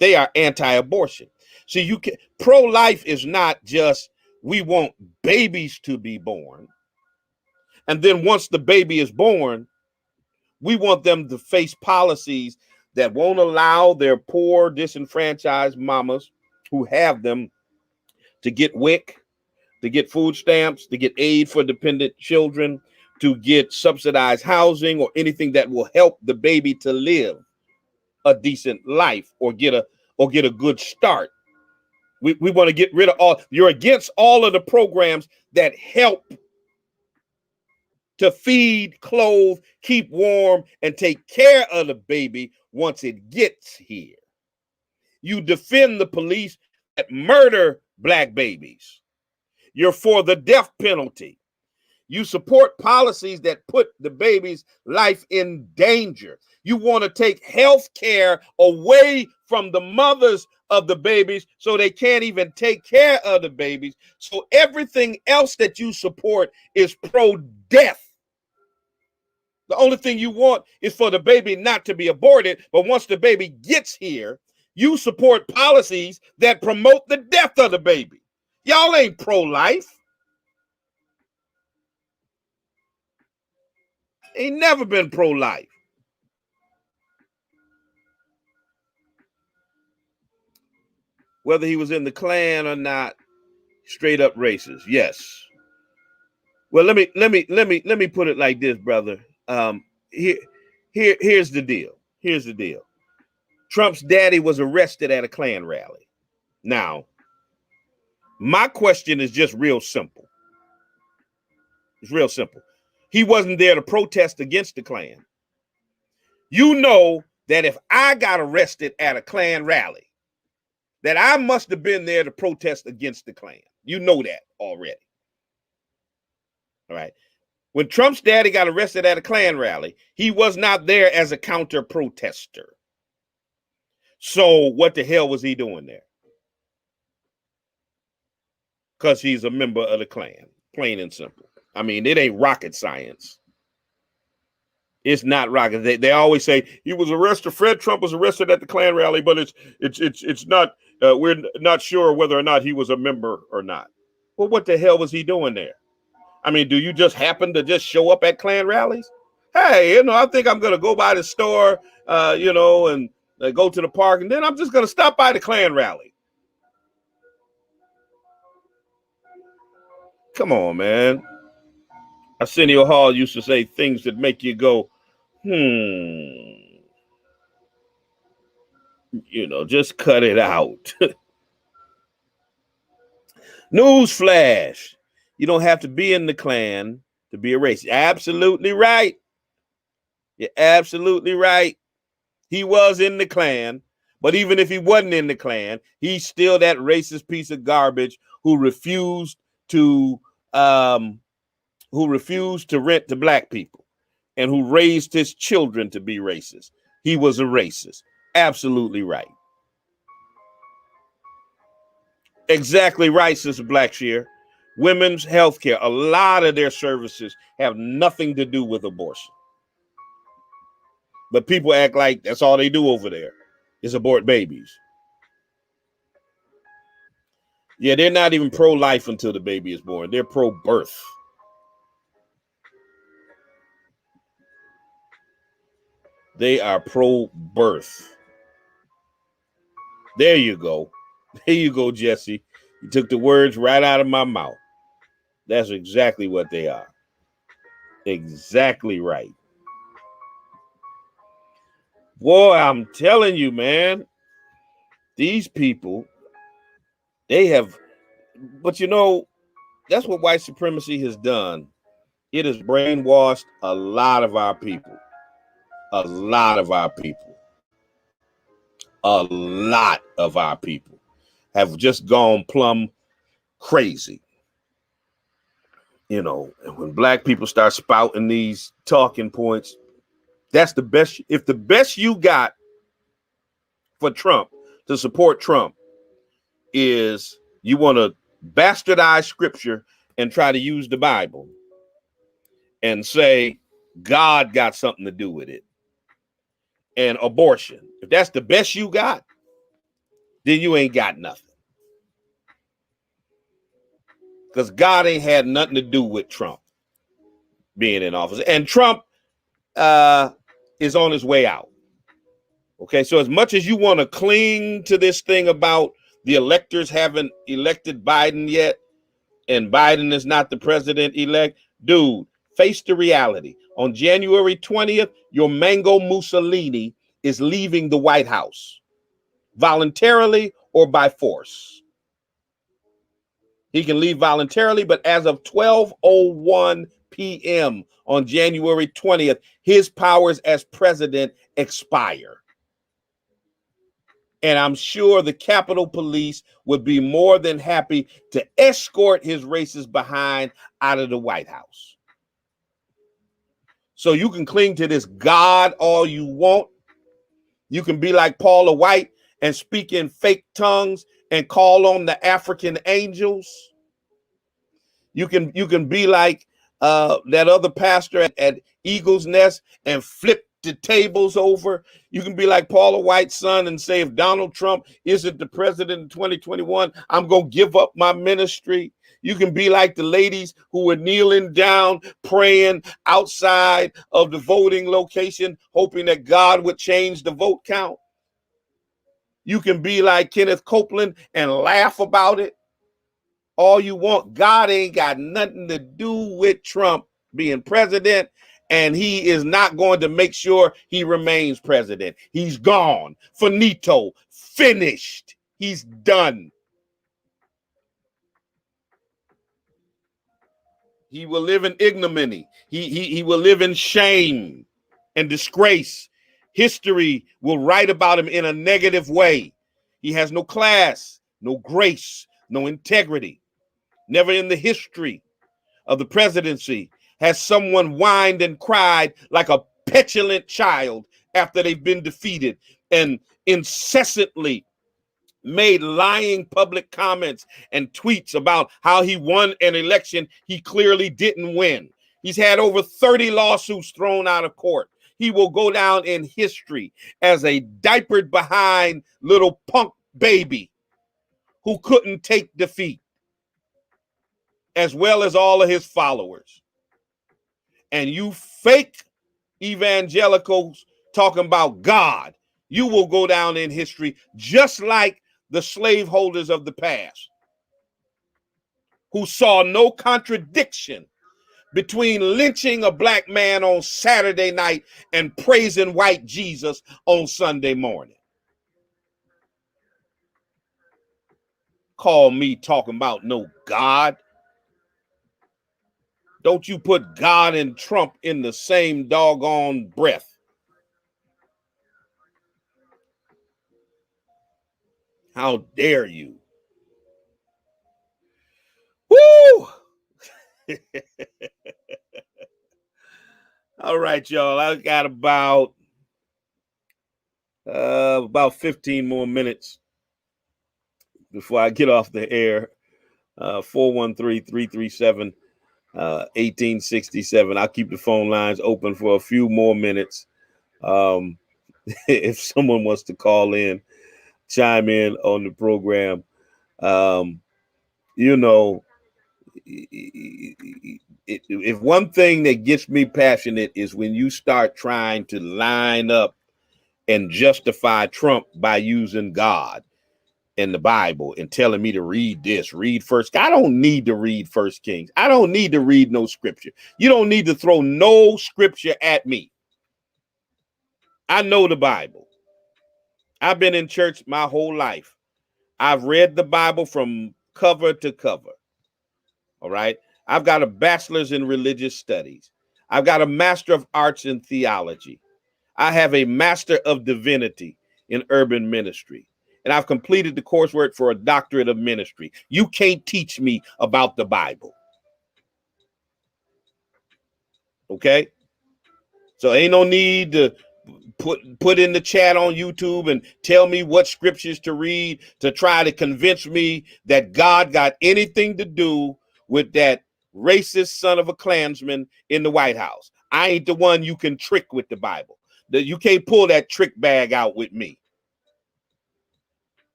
They are anti-abortion. See, pro-life is not just we want babies to be born. And then once the baby is born, we want them to face policies that won't allow their poor, disenfranchised mamas who have them to get WIC, to get food stamps, to get aid for dependent children, to get subsidized housing or anything that will help the baby to live a decent life or get a good start We want to get rid of all. You're against all of the programs that help to feed, clothe, keep warm, and take care of the baby once it gets here. You defend the police that murder black babies. You're for the death penalty. You support policies that put the baby's life in danger. You want to take health care away from the mothers of the babies so they can't even take care of the babies. So everything else that you support is pro-death. The only thing you want is for the baby not to be aborted, but once the baby gets here, you support policies that promote the death of the baby. Y'all ain't pro-life. Ain't never been pro-life. Whether he was in the Klan or not, straight up racist. Yes. Well, let me put it like this, brother. Here's the deal. Here's the deal. Trump's daddy was arrested at a Klan rally. Now, my question is just real simple. It's real simple. He wasn't there to protest against the Klan. You know that if I got arrested at a Klan rally, that I must have been there to protest against the Klan. You know that already. All right. When Trump's daddy got arrested at a Klan rally, he was not there as a counter protester. So what the hell was he doing there? Because he's a member of the Klan, plain and simple. I mean, it ain't rocket science. It's not rocket. They always say he was arrested. Fred Trump was arrested at the Klan rally, but it's not. We're not sure whether or not he was a member or not. Well, what the hell was he doing there? I mean, do you just happen to just show up at Klan rallies? Hey, I think I'm going to go by the store, and go to the park, and then I'm just going to stop by the Klan rally. Come on, man. Arsenio Hall used to say things that make you go, just cut it out. Newsflash. You don't have to be in the Klan to be a racist. Absolutely right. You're absolutely right. He was in the Klan, but even if he wasn't in the Klan, he's still that racist piece of garbage who refused to rent to black people and who raised his children to be racist. He was a racist. Absolutely right. Exactly right, Sister Blackshear. Women's health care, a lot of their services have nothing to do with abortion. But people act like that's all they do over there is abort babies. Yeah, they're not even pro-life until the baby is born. They're pro-birth. They are pro-birth. There you go. There you go, Jesse. You took the words right out of my mouth. That's exactly what they are. Exactly right. Boy, I'm telling you, man, these people, they have, but that's what white supremacy has done. It has brainwashed a lot of our people. A lot of our people. A lot of our people have just gone plumb crazy. And when black people start spouting these talking points, that's the best. If the best you got for Trump to support Trump is you want to bastardize scripture and try to use the Bible and say God got something to do with it and abortion. If that's the best you got, then you ain't got nothing. Because God ain't had nothing to do with Trump being in office. And Trump is on his way out. Okay, so as much as you want to cling to this thing about the electors haven't elected Biden yet, and Biden is not the president-elect, dude, face the reality. On January 20th, your Mango Mussolini is leaving the White House, voluntarily or by force. He can leave voluntarily, but as of 12:01 p.m. on January 20th, his powers as president expire. And I'm sure the Capitol Police would be more than happy to escort his racist behind out of the White House. So you can cling to this God all you want. You can be like Paula White and speak in fake tongues and call on the African angels. You can be like that other pastor at Eagle's Nest and flip the tables over. You can be like Paula White's son and say, if Donald Trump isn't the president in 2021, I'm going to give up my ministry. You can be like the ladies who were kneeling down, praying outside of the voting location, hoping that God would change the vote count. You can be like Kenneth Copeland and laugh about it all you want. God ain't got nothing to do with Trump being president, and he is not going to make sure he remains president. He's gone. Finito. Finished. He's done. He will live in ignominy. He will live in shame and disgrace. History will write about him in a negative way. He has no class, no grace, no integrity. Never in the history of the presidency has someone whined and cried like a petulant child after they've been defeated and incessantly made lying public comments and tweets about how he won an election he clearly didn't win. He's had over 30 lawsuits thrown out of court. He will go down in history as a diapered behind little punk baby who couldn't take defeat, as well as all of his followers. And you fake evangelicals talking about God, you will go down in history just like the slaveholders of the past, who saw no contradiction between lynching a black man on Saturday night and praising white Jesus on Sunday morning. Call me talking about no God. Don't you put God and Trump in the same doggone breath. How dare you? Woo! All right, y'all. I got about 15 more minutes before I get off the air. 413-337-1867. I'll keep the phone lines open for a few more minutes. If someone wants to call in, chime in on the program. If one thing that gets me passionate is when you start trying to line up and justify Trump by using God and the Bible and telling me to read this, read First. I don't need to read First Kings. I don't need to read no scripture. You don't need to throw no scripture at me. I know the Bible. I've been in church my whole life. I've read the Bible from cover to cover. All right. I've got a bachelor's in religious studies. I've got a master of arts in theology. I have a master of divinity in urban ministry. And I've completed the coursework for a doctorate of ministry. You can't teach me about the Bible. Okay? So ain't no need to put in the chat on YouTube and tell me what scriptures to read to try to convince me that God got anything to do with that racist son of a Klansman in the White House. I ain't the one you can trick with the Bible. You can't pull that trick bag out with me.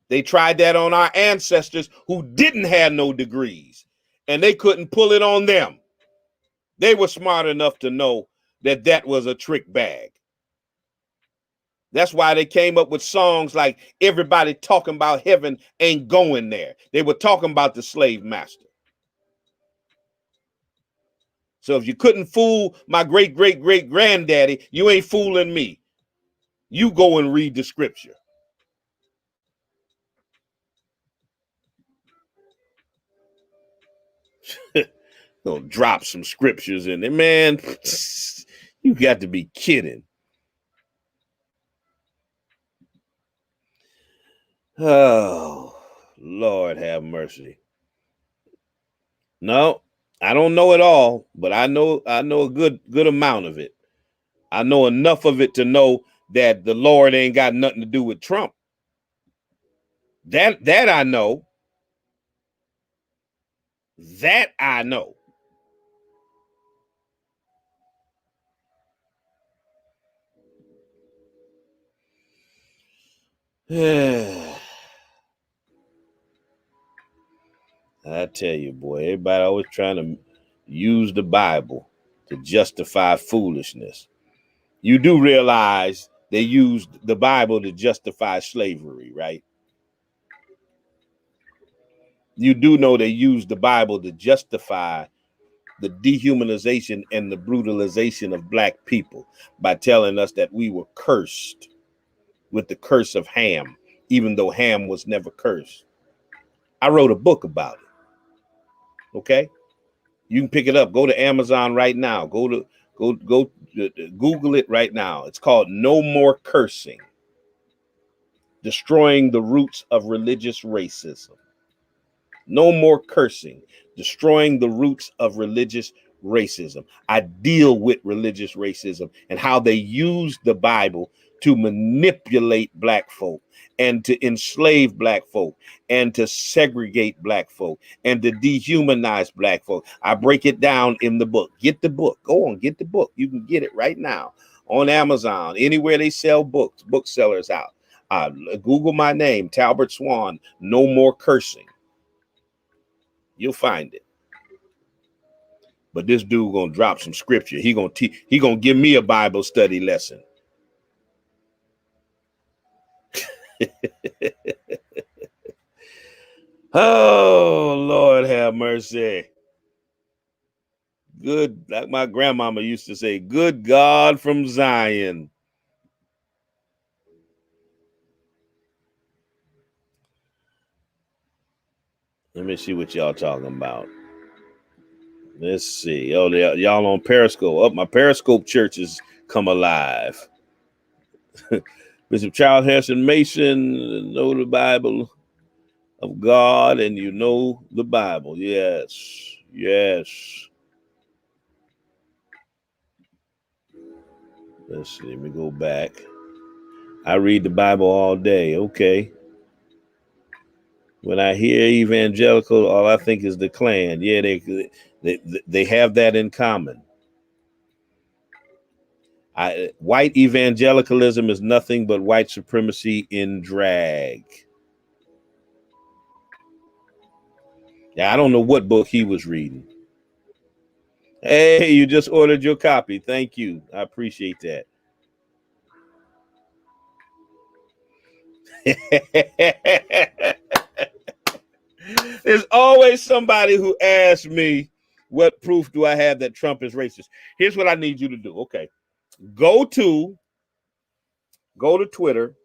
They tried that on our ancestors who didn't have no degrees, and they couldn't pull it on them. They were smart enough to know that that was a trick bag. That's why they came up with songs like Everybody Talking About Heaven Ain't Going There. They were talking about the slave master. So if you couldn't fool my great-great-great-granddaddy, you ain't fooling me. You go and read the scripture. Gonna drop some scriptures in there, man. You got to be kidding. Oh, Lord have mercy. No, I don't know it all, but I know a good amount of it. I know enough of it to know that the Lord ain't got nothing to do with Trump. That I know. That I know. I tell you, boy, everybody always trying to use the Bible to justify foolishness. You do realize they used the Bible to justify slavery, right? You do know they used the Bible to justify the dehumanization and the brutalization of black people by telling us that we were cursed with the curse of Ham, even though Ham was never cursed. I wrote a book about it. Okay, you can pick it up. Go to Amazon right now. Go Google it right now. It's called No More Cursing: Destroying the Roots of Religious Racism. No more cursing, destroying the roots of religious racism. I deal with religious racism and how they use the Bible to manipulate black folk and to enslave black folk and to segregate black folk and to dehumanize black folk. I break it down in the book. Get the book. Go on, get the book. You can get it right now on Amazon, anywhere they sell books, booksellers out. Google my name, Talbert Swan, No More Cursing. You'll find it. But this dude gonna drop some scripture. He gonna give me a Bible study lesson. Oh, Lord have mercy. Good, like my grandmama used to say, good God from Zion. Let me see what y'all talking about. Let's see. Oh, y'all on Periscope. Oh, my Periscope churches come alive. Bishop Charles Harrison Mason, know the Bible of God, and you know the Bible. Yes, yes. Let's see. Let me go back. I read the Bible all day. Okay. When I hear evangelical, all I think is the Klan. Yeah, they have that in common. White evangelicalism is nothing but white supremacy in drag. Yeah, I don't know what book he was reading. Hey, you just ordered your copy. Thank you. I appreciate that. There's always somebody who asks me, what proof do I have that Trump is racist? Here's what I need you to do. Okay. Go to Twitter,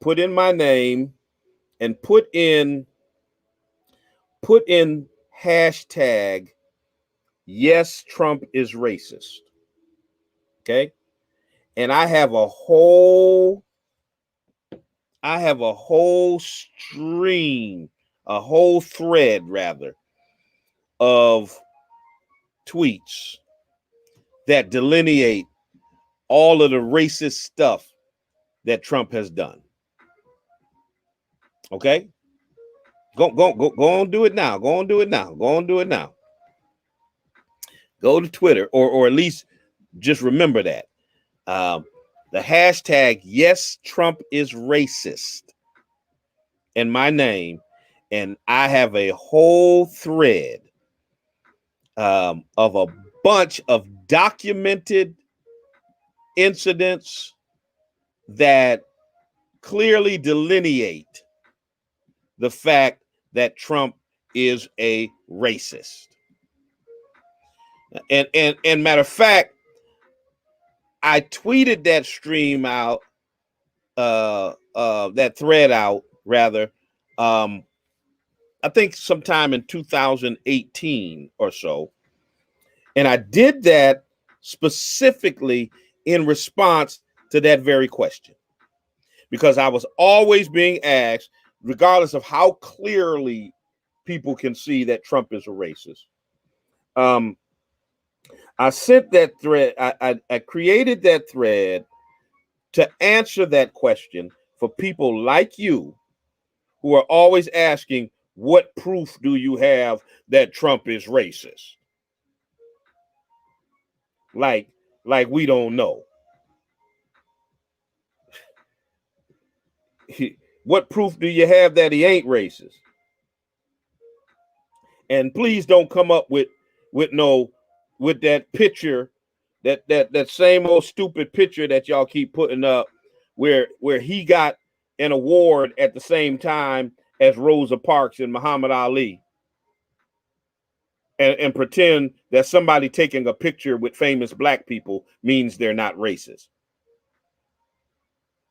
put in my name, and put in hashtag yes, Trump is racist. Okay. And I have a whole stream, a whole thread rather, of tweets that delineate all of the racist stuff that Trump has done. Okay? Go on, do it now. Go on, do it now. Go on, do it now. Go to Twitter, or at least just remember that. The hashtag yes, Trump is racist in my name, and I have a whole thread of a bunch of documented incidents that clearly delineate the fact that Trump is a racist. And matter of fact, I tweeted that stream out, that thread out rather, I think sometime in 2018 or so. And I did that specifically in response to that very question, because I was always being asked, regardless of how clearly people can see that Trump is a racist. I sent that thread. I created that thread to answer that question for people like you who are always asking, what proof do you have that Trump is racist? Like we don't know. What proof do you have that he ain't racist? And please don't come up with that picture, that same old stupid picture that y'all keep putting up, where he got an award at the same time as Rosa Parks and Muhammad Ali, and pretend that somebody taking a picture with famous black people means they're not racist.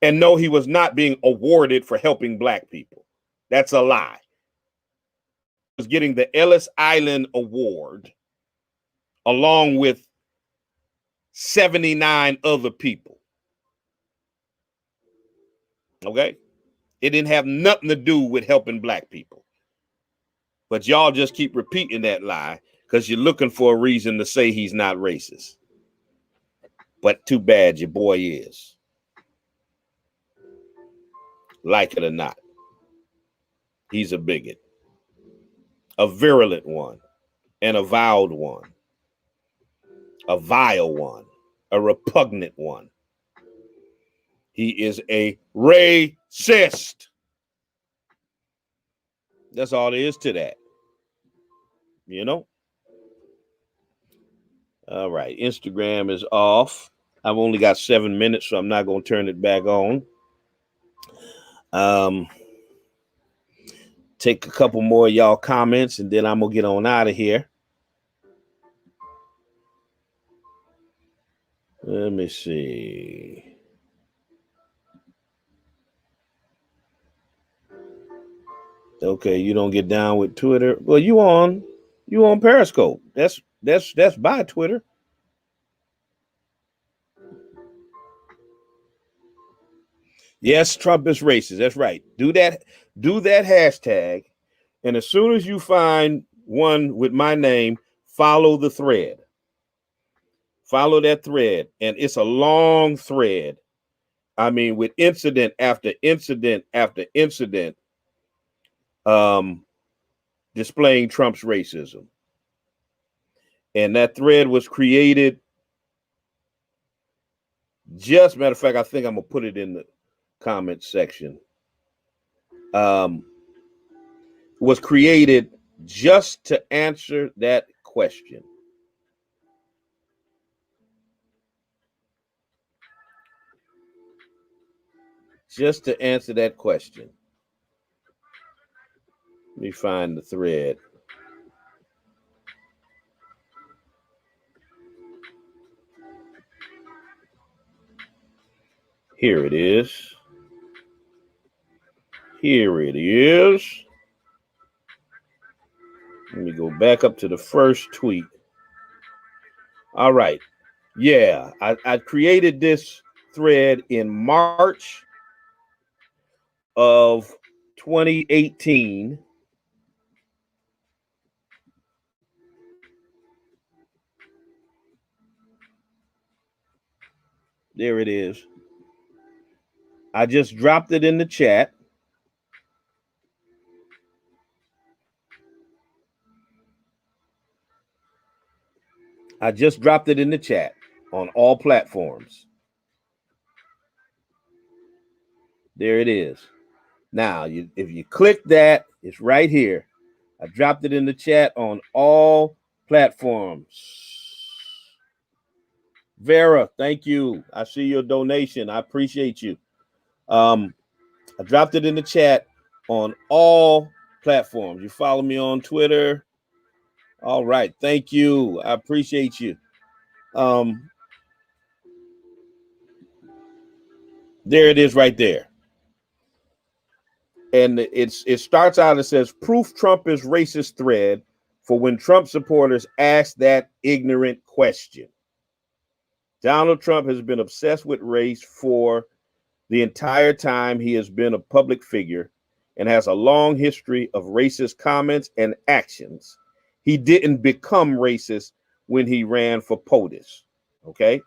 And no, he was not being awarded for helping black people. That's a lie. He was getting the Ellis Island Award along with 79 other people. Okay? It didn't have nothing to do with helping black people. But y'all just keep repeating that lie because you're looking for a reason to say he's not racist. But too bad your boy is. Like it or not. He's a bigot. A virulent one. An avowed one. A vile one. A repugnant one. He is a racist. That's all there is to that. You know? All right. Instagram is off. I've only got 7 minutes, so I'm not going to turn it back on. Take a couple more of y'all comments, and then I'm going to get on out of here. Let me see. Okay, you don't get down with Twitter. Well, you on Periscope. That's by Twitter. Yes, Trump is racist. That's right. Do that hashtag, and as soon as you find one with my name, follow the thread. Follow that thread, and it's a long thread. I mean, with incident after incident after incident, displaying Trump's racism. And that thread was created. Just matter of fact, I think I'm gonna put it in the comment section. Was created just to answer that question. Just to answer that question. Let me find the thread. Here it is. Here it is. Let me go back up to the first tweet. All right. Yeah, I created this thread in March of 2018. There it is. I just dropped it in the chat. I just dropped it in the chat on all platforms. There it is. Now, if you click that, it's right here. I dropped it in the chat on all platforms. Vera, thank you. I see your donation. I appreciate you. I dropped it in the chat on all platforms. You follow me on Twitter. All right. Thank you. I appreciate you. There it is right there. And it starts out, it says, proof Trump is racist thread for when Trump supporters ask that ignorant question. Donald Trump has been obsessed with race for the entire time he has been a public figure and has a long history of racist comments and actions. He didn't become racist when he ran for POTUS. Okay.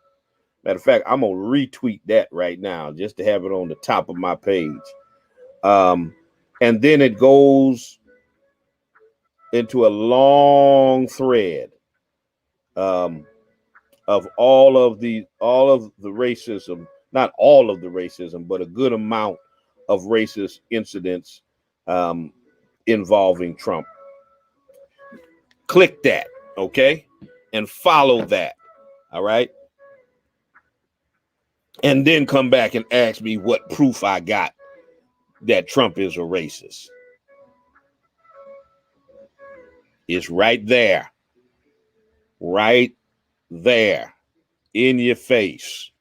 Matter of fact, I'm going to retweet that right now just to have it on the top of my page. And then it goes into a long thread of all of the racism, not all of the racism, but a good amount of racist incidents involving Trump. Click that, okay? And follow that, all right? And then come back and ask me what proof I got that Trump is a racist. It's right there. Right there. In your face.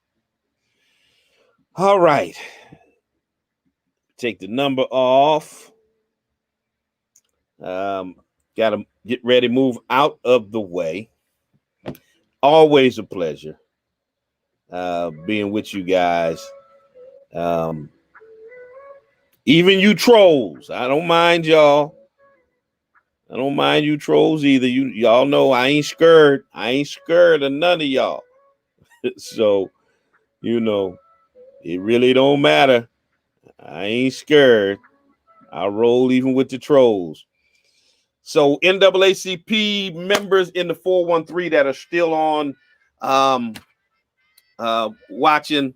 All right. Take the number off. Got to get ready, move out of the way. Always a pleasure being with you guys. Even you trolls, I don't mind y'all. I don't mind you trolls either. Y'all know I ain't scared. I ain't scared of none of y'all. So, you know, it really don't matter. I ain't scared. I roll even with the trolls. So NAACP members in the 413 that are still on watching,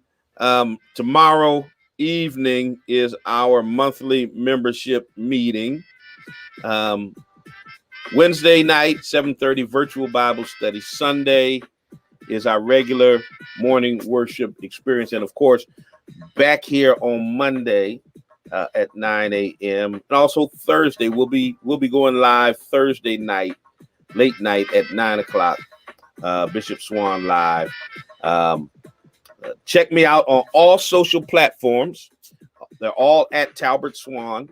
tomorrow evening is our monthly membership meeting. Wednesday night, 7:30 virtual Bible study. Sunday is our regular morning worship experience. And of course, back here on Monday at 9 a.m. And also Thursday, we'll be going live Thursday night, late night at 9 o'clock. Bishop Swan live. Check me out on all social platforms. They're all at Talbert Swan.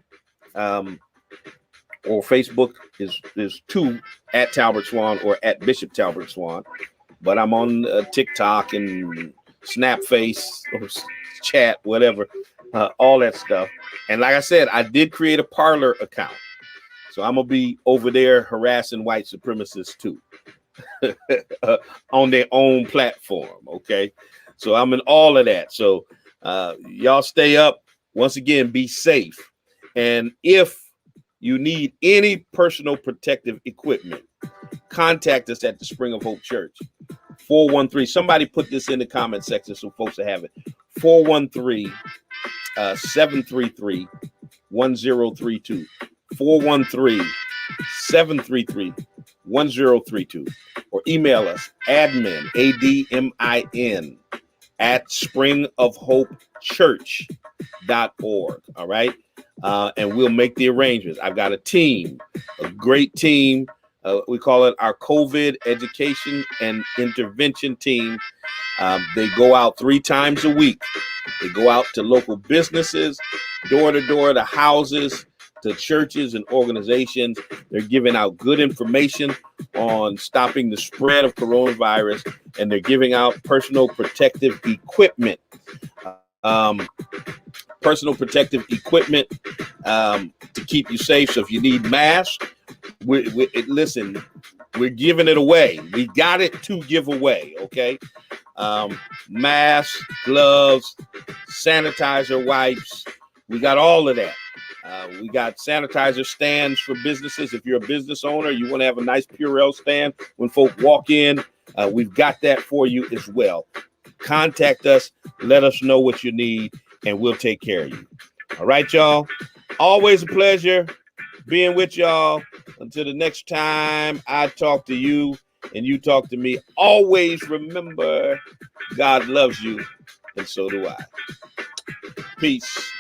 Or Facebook is two at Talbert Swan or at Bishop Talbert Swan. But I'm on TikTok and Snapface or chat, whatever, all that stuff. And like I said, I did create a Parler account. So I'm going to be over there harassing white supremacists too on their own platform. Okay. So I'm in all of that. So y'all stay up. Once again, be safe. And if you need any personal protective equipment, contact us at the Spring of Hope Church. 413. Somebody put this in the comment section so folks will have it. 413-733-1032. 413-733-1032. Or email us admin, ADMIN, at springofhopechurch.org. All right. And we'll make the arrangements. I've got a team, a great team. We call it our COVID education and intervention team. They go out 3 times a week. They go out to local businesses, door to door, to houses, to churches and organizations. They're giving out good information on stopping the spread of coronavirus, and they're giving out personal protective equipment. To keep you safe. So if you need masks, listen, we're giving it away. We got it to give away. Okay. Masks, gloves, sanitizer wipes. We got all of that. We got sanitizer stands for businesses. If you're a business owner, you want to have a nice Purell stand when folk walk in, we've got that for you as well. Contact us. Let us know what you need, and we'll take care of you. All right, y'all. Always a pleasure being with y'all. Until the next time I talk to you and you talk to me, always remember God loves you, and so do I. Peace.